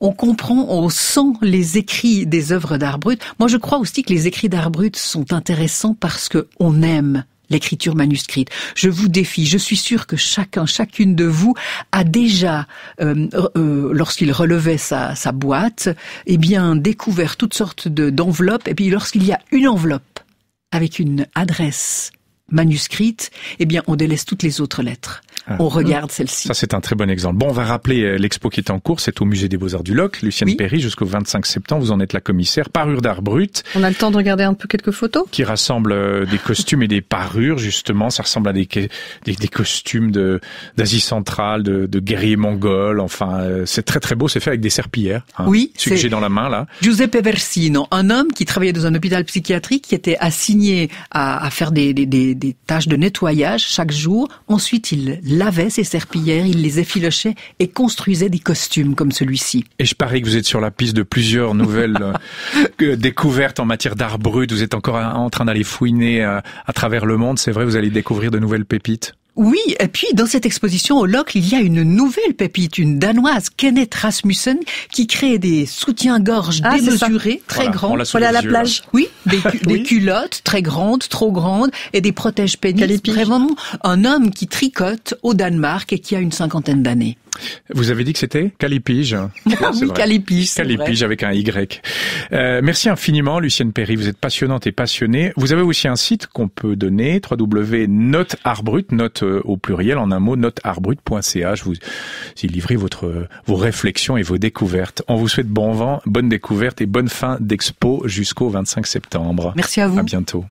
on comprend, on sent les écrits des œuvres d'art brut. Moi, je crois aussi que les écrits d'art brut sont intéressants parce que on aime l'écriture manuscrite. Je vous défie, je suis sûre que chacune de vous a déjà, lorsqu'il relevait sa boîte, découvert toutes sortes d'enveloppes. Et puis, lorsqu'il y a une enveloppe avec une adresse manuscrite, on délaisse toutes les autres lettres. On regarde celle-ci. Ça, c'est un très bon exemple. Bon, on va rappeler l'expo qui est en cours. C'est au Musée des Beaux-Arts du Locle. Lucienne Perry, jusqu'au 25 septembre, vous en êtes la commissaire. Parure d'art brut. On a le temps de regarder un peu quelques photos. Qui rassemble des costumes et des parures, justement. Ça ressemble à des costumes d'Asie centrale, de guerriers mongols. Enfin, c'est très très beau. C'est fait avec des serpillères. Oui. Celui que j'ai dans la main, là. Giuseppe Versino, un homme qui travaillait dans un hôpital psychiatrique, qui était assigné à faire des des tâches de nettoyage chaque jour. Ensuite, il lavait ses serpillères, il les effilochait et construisait des costumes comme celui-ci. Et je parie que vous êtes sur la piste de plusieurs nouvelles découvertes en matière d'art brut. Vous êtes encore en train d'aller fouiner à travers le monde. C'est vrai, vous allez découvrir de nouvelles pépites. Oui, et puis dans cette exposition au Locle, il y a une nouvelle pépite, une Danoise, Kenneth Rasmussen, qui crée des soutiens-gorge démesurés, très grands. Pour aller à la plage. Oui, des culottes très grandes, trop grandes, et des protège-pénis. Vraiment un homme qui tricote au Danemark et qui a une 50aine d'années. Vous avez dit que c'était Calipige. Oui, Calipige. Calipige avec un Y. Merci infiniment, Lucienne Perry. Vous êtes passionnante et passionnée. Vous avez aussi un site qu'on peut donner, www.noteartbrut, note au pluriel, en un mot, noteartbrut.ch. Vous y livrez vos réflexions et vos découvertes. On vous souhaite bon vent, bonne découverte et bonne fin d'expo jusqu'au 25 septembre. Merci à vous. À bientôt.